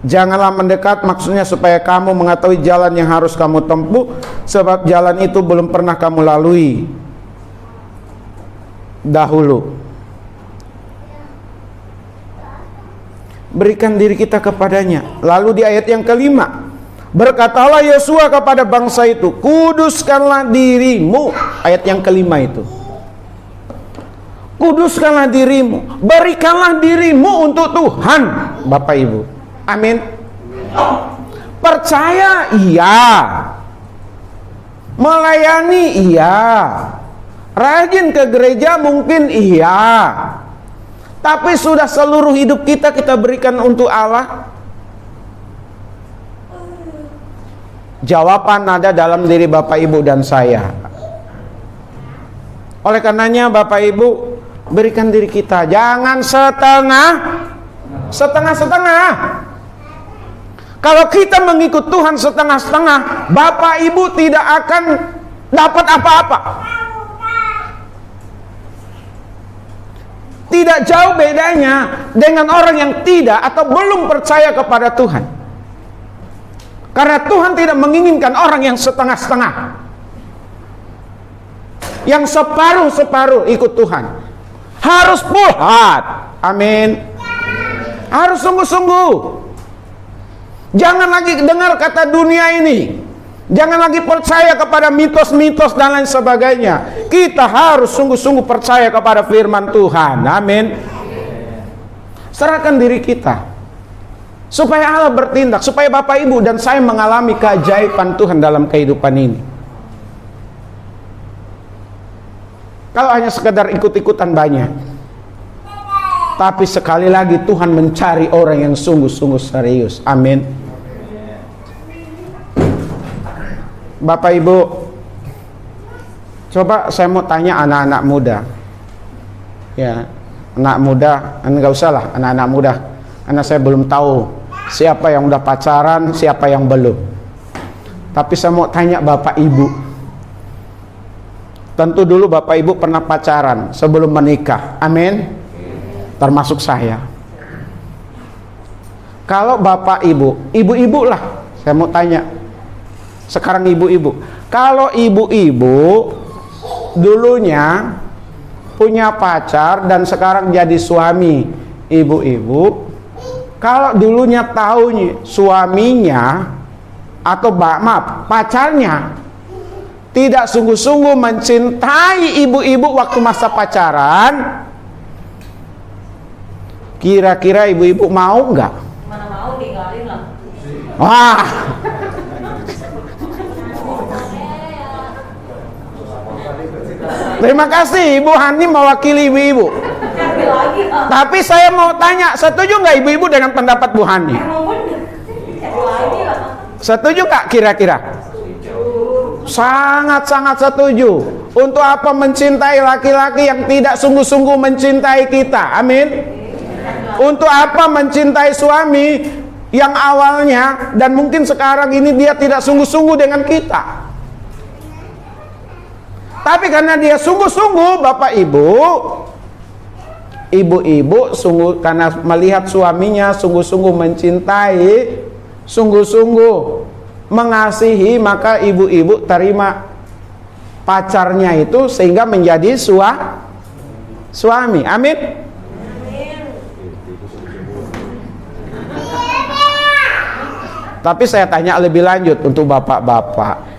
S1: Janganlah mendekat, maksudnya supaya kamu mengetahui jalan yang harus kamu tempuh, sebab jalan itu belum pernah kamu lalui dahulu. Berikan diri kita kepadanya. Lalu di ayat yang kelima, berkatalah Yosua kepada bangsa itu, kuduskanlah dirimu. Ayat yang kelima itu, kuduskanlah dirimu, berikanlah dirimu untuk Tuhan. Bapak Ibu, amin. Percaya iya, melayani iya, rajin ke gereja mungkin iya, tapi sudah seluruh hidup kita berikan untuk Allah? Jawaban ada dalam diri Bapak Ibu dan saya. Oleh karenanya Bapak Ibu, berikan diri kita, jangan setengah-setengah. Kalau kita mengikut Tuhan setengah-setengah, Bapak Ibu tidak akan dapat apa-apa. Tidak jauh bedanya dengan orang yang tidak atau belum percaya kepada Tuhan. Karena Tuhan tidak menginginkan orang yang setengah-setengah, yang separuh-separuh ikut Tuhan. Harus full heart. Amin. Harus sungguh-sungguh. Jangan lagi dengar kata dunia ini. Jangan lagi percaya kepada mitos-mitos dan lain sebagainya. Kita harus sungguh-sungguh percaya kepada firman Tuhan. Amin. Serahkan diri kita. Supaya Allah bertindak, supaya Bapak Ibu dan saya mengalami keajaiban Tuhan dalam kehidupan ini. Kalau hanya sekedar ikut-ikutan banyak. Tapi sekali lagi Tuhan mencari orang yang sungguh-sungguh serius. Amin. Bapak Ibu, coba saya mau tanya anak-anak muda. Ya, anak muda, enggak usah lah anak-anak muda. Karena saya belum tahu siapa yang udah pacaran, siapa yang belum. Tapi saya mau tanya Bapak Ibu. Tentu dulu Bapak Ibu pernah pacaran sebelum menikah. Amin. Termasuk saya. Kalau Bapak Ibu, ibu-ibu lah, saya mau tanya. Sekarang ibu-ibu. Kalau ibu-ibu dulunya punya pacar dan sekarang jadi suami ibu-ibu, kalau dulunya tahu suaminya atau maaf pacarnya tidak sungguh-sungguh mencintai ibu-ibu waktu masa pacaran, kira-kira ibu-ibu mau nggak?
S4: Mana mau, tinggalin lah.
S1: Wah, terima kasih Ibu Hani mewakili ibu-ibu.
S4: Cari lagi lah.
S1: Tapi saya mau tanya, setuju nggak ibu-ibu dengan pendapat Bu Hani?
S4: Emang bener. Cari lagi lah.
S1: Setuju nggak kira-kira? Sangat-sangat setuju. Untuk apa mencintai laki-laki yang tidak sungguh-sungguh mencintai kita? Amin. Untuk apa mencintai suami yang awalnya dan mungkin sekarang ini dia tidak sungguh-sungguh dengan kita? Tapi karena dia sungguh-sungguh, Bapak Ibu, ibu-ibu sungguh karena melihat suaminya sungguh-sungguh mencintai, sungguh-sungguh mengasihi, maka ibu-ibu terima pacarnya itu sehingga menjadi suami. Amin. Tapi saya tanya lebih lanjut untuk bapak-bapak.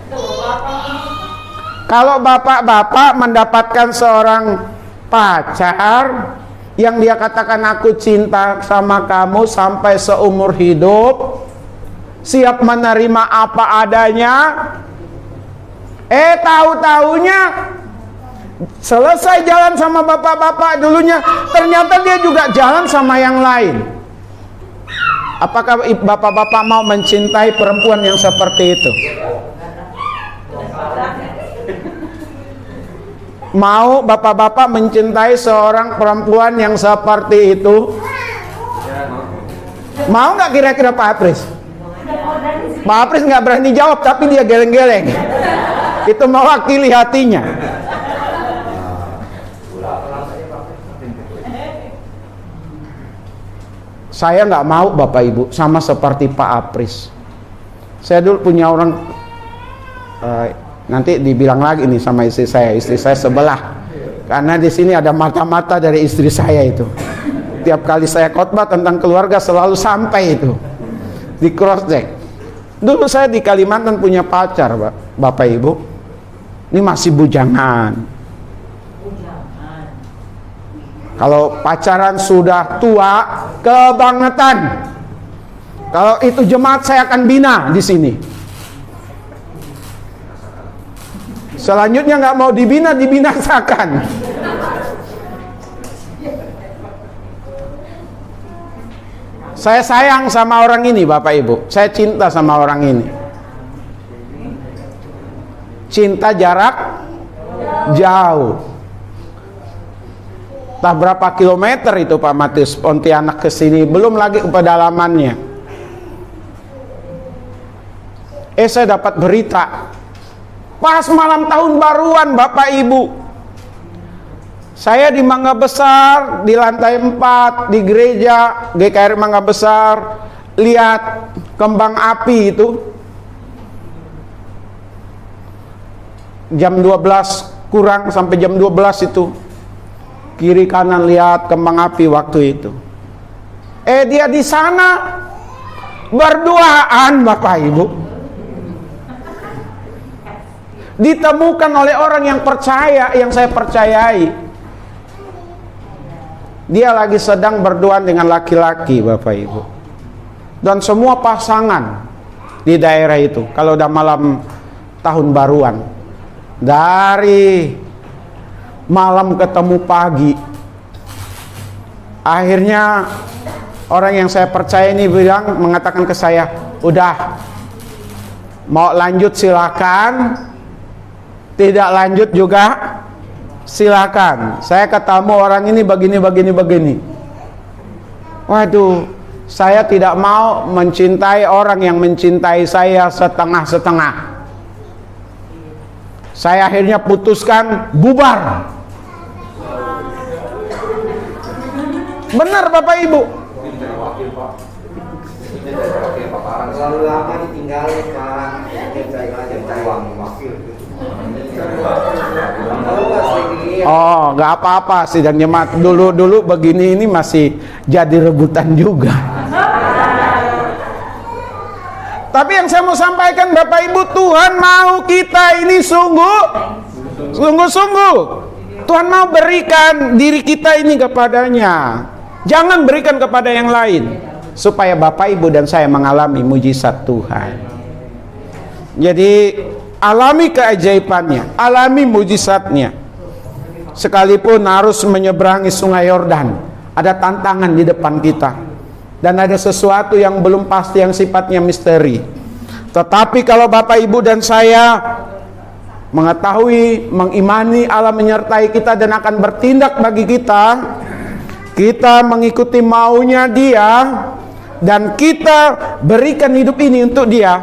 S1: Kalau bapak-bapak mendapatkan seorang pacar yang dia katakan aku cinta sama kamu sampai seumur hidup, siap menerima apa adanya, tahu-taunya selesai jalan sama bapak-bapak dulunya, ternyata dia juga jalan sama yang lain. Apakah bapak-bapak mau mencintai perempuan yang seperti itu? Mau bapak-bapak mencintai seorang perempuan yang seperti itu? Mau nggak kira-kira Pak Apris? Pak Apris nggak berani jawab, tapi dia geleng-geleng. Itu mewakili hatinya. Saya nggak mau Bapak Ibu, sama seperti Pak Apris. Saya dulu punya orang, nanti dibilang lagi nih sama istri saya sebelah. Karena di sini ada mata-mata dari istri saya itu. Tiap kali saya khotbah tentang keluarga selalu sampai itu di cross check. Dulu saya di Kalimantan punya pacar, Bapak Ibu. Ini masih bujangan. Kalau pacaran sudah tua, kebangetan. Kalau itu jemaat saya akan bina di sini. Selanjutnya nggak mau dibina, dibinasakan. Saya sayang sama orang ini, Bapak Ibu. Saya cinta sama orang ini. Cinta jarak jauh. Entah berapa kilometer itu Pak Matius, Pontianak ke sini, belum lagi ke pedalamannya. Saya dapat berita pas malam tahun baruan Bapak Ibu. Saya di Mangga Besar, di lantai 4 di gereja GKR Mangga Besar, lihat kembang api itu. Jam 12 kurang sampai jam 12 itu. Kiri kanan lihat kembang api waktu itu. Dia di sana berduaan Bapak Ibu. Ditemukan oleh orang yang percaya, yang saya percayai. Dia lagi sedang berduaan dengan laki-laki Bapak Ibu. dan semua pasangan di daerah itu kalau udah malam tahun baruan, dari malam ketemu pagi. Akhirnya orang yang saya percaya ini mengatakan ke saya, udah, mau lanjut silakan, tidak lanjut juga silakan. Saya ketemu orang ini begini. Waduh, saya tidak mau mencintai orang yang mencintai saya setengah-setengah. Saya akhirnya putuskan bubar. Benar Bapak Ibu.
S5: Terlalu lama ditinggalin Pak.
S1: Oh, nggak apa-apa sidang jemaat. Dulu begini ini masih jadi rebutan juga. Tapi yang saya mau sampaikan Bapak Ibu, Tuhan mau kita ini sungguh-sungguh. Tuhan mau berikan diri kita ini kepadanya. Jangan berikan kepada yang lain, supaya Bapak Ibu dan saya mengalami mujizat Tuhan. Jadi alami keajaibannya, alami mujizatnya. Sekalipun harus menyeberangi sungai Yordan, ada tantangan di depan kita, dan ada sesuatu yang belum pasti, yang sifatnya misteri. Tetapi kalau Bapak Ibu dan saya mengetahui, mengimani Allah menyertai kita dan akan bertindak bagi kita, kita mengikuti maunya Dia, dan kita berikan hidup ini untuk Dia,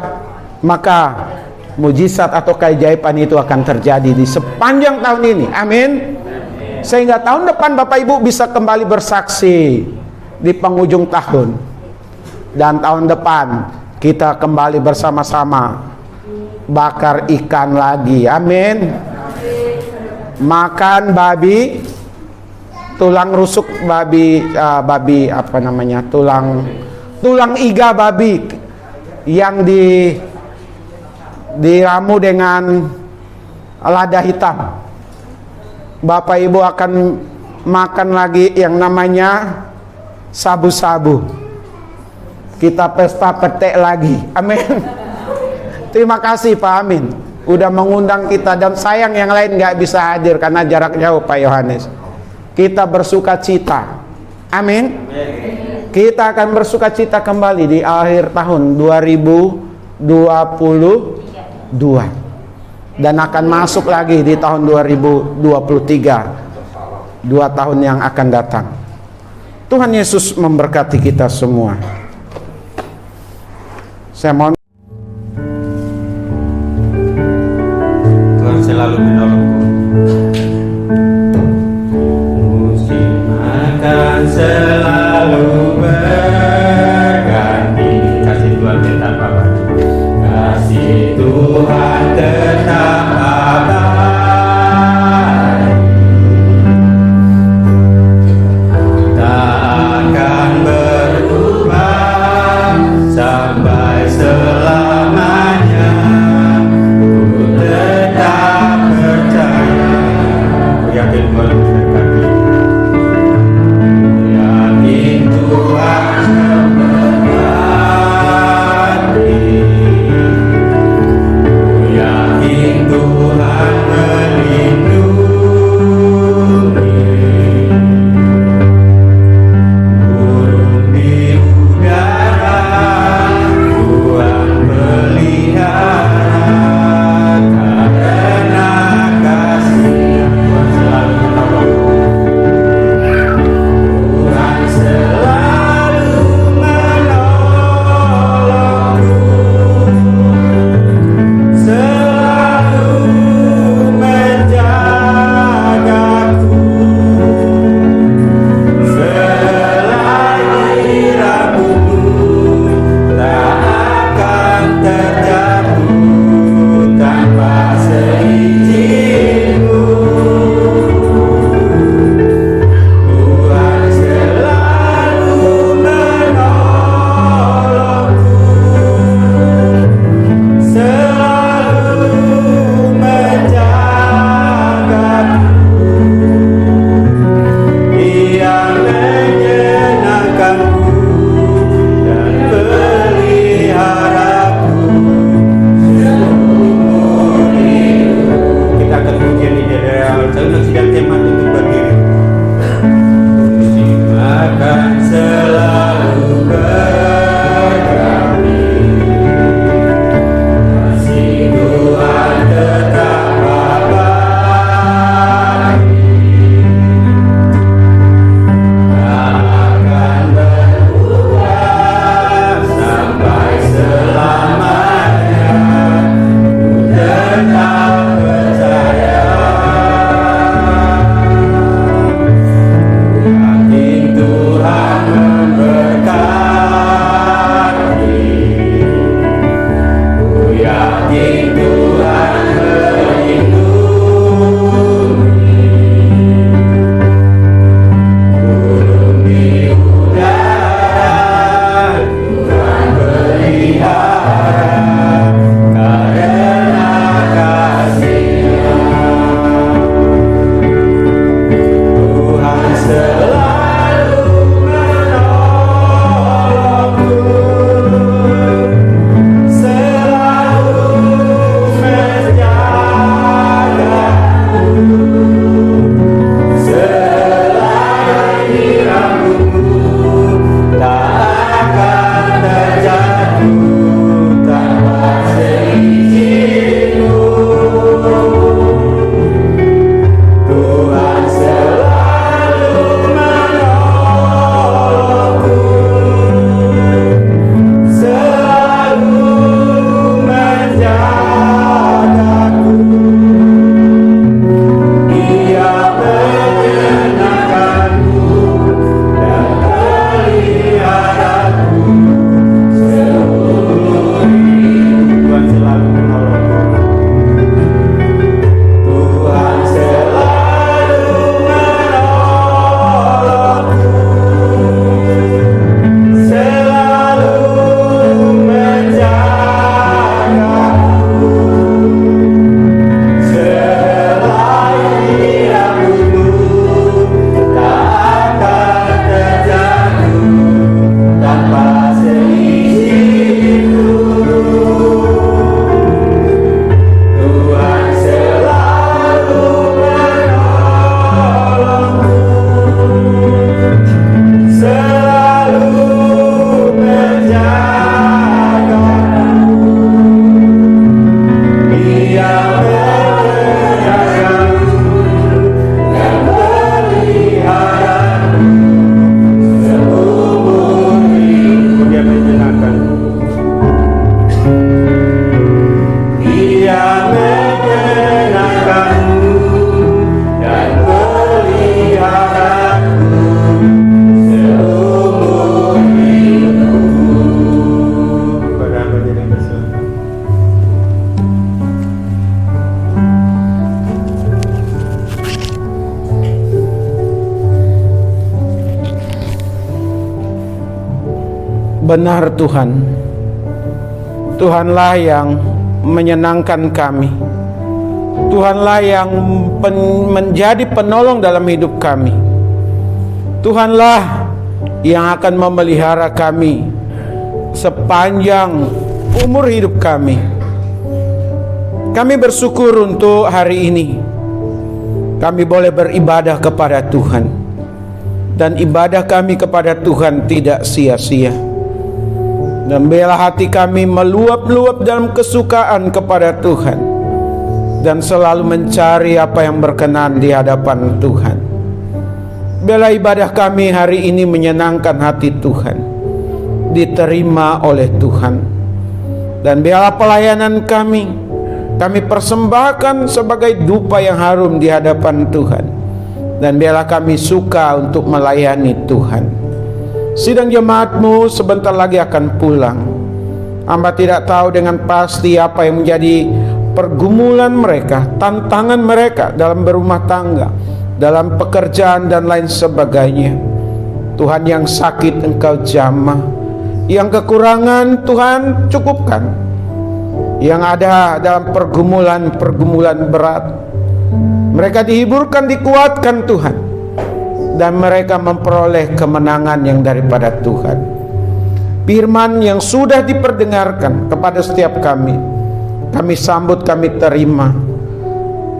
S1: maka mujizat atau keajaiban itu akan terjadi di sepanjang tahun ini. Amin. Sehingga tahun depan Bapak Ibu bisa kembali bersaksi di penghujung tahun, dan tahun depan kita kembali bersama-sama bakar ikan lagi. Amin. Makan babi, tulang rusuk babi, apa namanya, tulang iga babi yang diramu dengan lada hitam. Bapak Ibu akan makan lagi yang namanya sabu-sabu. Kita pesta petek lagi. Amin. Terima kasih Pak Amin udah mengundang kita, dan sayang yang lain nggak bisa hadir karena jarak jauh Pak Yohanes. Kita bersuka cita. Amin. Kita akan bersuka cita kembali di akhir tahun 2022, dan akan masuk lagi di tahun 2023, 2 tahun yang akan datang. Tuhan Yesus memberkati kita semua. Saya mohon
S2: Tuhan selalu menolongku. Musim akan selalu berganti. Kasih Tuhan tetap abadi. Kasih Tuhan tetap abadi. Tak akan berubah sampai
S1: Benar Tuhan, Tuhanlah yang menyenangkan kami. Tuhanlah yang menjadi penolong dalam hidup kami. Tuhanlah yang akan memelihara kami sepanjang umur hidup kami. Kami bersyukur untuk hari ini kami boleh beribadah kepada Tuhan, dan ibadah kami kepada Tuhan tidak sia-sia. Dan biarlah hati kami meluap-luap dalam kesukaan kepada Tuhan, dan selalu mencari apa yang berkenan di hadapan Tuhan. Biarlah ibadah kami hari ini menyenangkan hati Tuhan, diterima oleh Tuhan. Dan biarlah pelayanan kami persembahkan sebagai dupa yang harum di hadapan Tuhan. Dan biarlah kami suka untuk melayani Tuhan. Sidang jemaat-Mu sebentar lagi akan pulang. Hamba tidak tahu dengan pasti apa yang menjadi pergumulan mereka, tantangan mereka dalam berumah tangga, dalam pekerjaan dan lain sebagainya. Tuhan, yang sakit Engkau jamah, yang kekurangan Tuhan cukupkan, yang ada dalam pergumulan berat, mereka dihiburkan, dikuatkan Tuhan, dan mereka memperoleh kemenangan yang daripada Tuhan. Firman yang sudah diperdengarkan kepada setiap kami sambut, kami terima,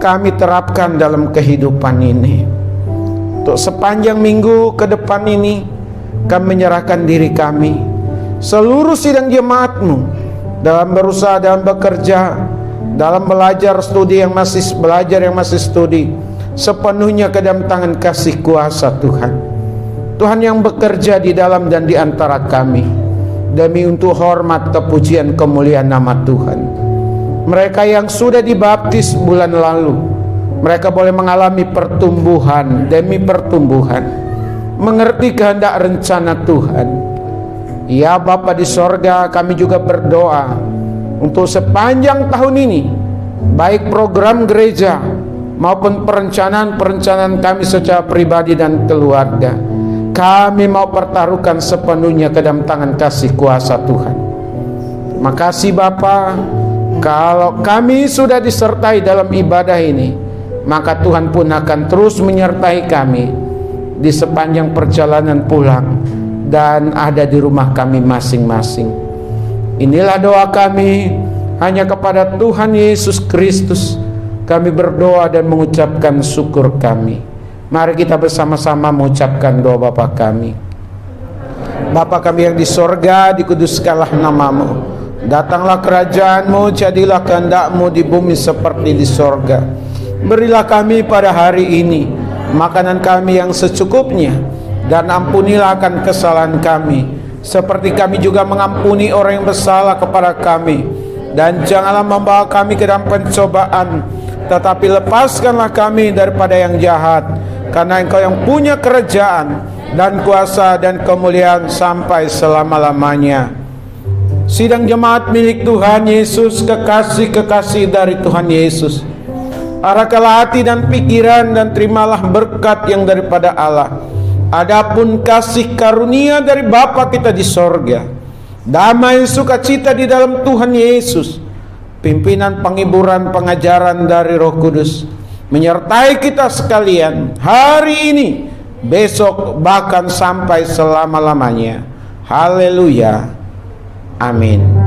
S1: kami terapkan dalam kehidupan ini. Untuk sepanjang minggu ke depan ini, kami menyerahkan diri kami, seluruh sidang jemaat-Mu, dalam berusaha, dalam bekerja, dalam belajar studi yang masih studi, sepenuhnya ke dalam tangan kasih kuasa Tuhan. Tuhan yang bekerja di dalam dan di antara kami, demi untuk hormat, kepujian, kemuliaan nama Tuhan. Mereka yang sudah dibaptis bulan lalu, mereka boleh mengalami pertumbuhan demi pertumbuhan, mengerti kehendak rencana Tuhan. Ya Bapa di sorga, kami juga berdoa untuk sepanjang tahun ini, baik program gereja maupun perencanaan kami secara pribadi dan keluarga, kami mau pertaruhkan sepenuhnya ke dalam tangan kasih kuasa Tuhan. Terima kasih Bapa, kalau kami sudah disertai dalam ibadah ini, maka Tuhan pun akan terus menyertai kami di sepanjang perjalanan pulang dan ada di rumah kami masing-masing. Inilah doa kami hanya kepada Tuhan Yesus Kristus. Kami berdoa dan mengucapkan syukur kami. Mari kita bersama-sama mengucapkan doa Bapa kami. Bapa kami yang di sorga, dikuduskanlah nama-Mu. Datanglah kerajaan-Mu, jadilah kehendak-Mu di bumi seperti di sorga. Berilah kami pada hari ini makanan kami yang secukupnya, dan ampunilah akan kesalahan kami, seperti kami juga mengampuni orang yang bersalah kepada kami. Dan janganlah membawa kami ke dalam pencobaan, tetapi lepaskanlah kami daripada yang jahat, karena Engkau yang punya kerajaan dan kuasa dan kemuliaan sampai selama-lamanya. Sidang jemaat milik Tuhan Yesus, kekasih-kekasih dari Tuhan Yesus, arahkanlah hati dan pikiran dan terimalah berkat yang daripada Allah. Adapun kasih karunia dari Bapa kita di sorga, damai sukacita di dalam Tuhan Yesus, pimpinan penghiburan pengajaran dari Roh Kudus menyertai kita sekalian hari ini, besok, bahkan sampai selama-lamanya. Haleluya. Amin.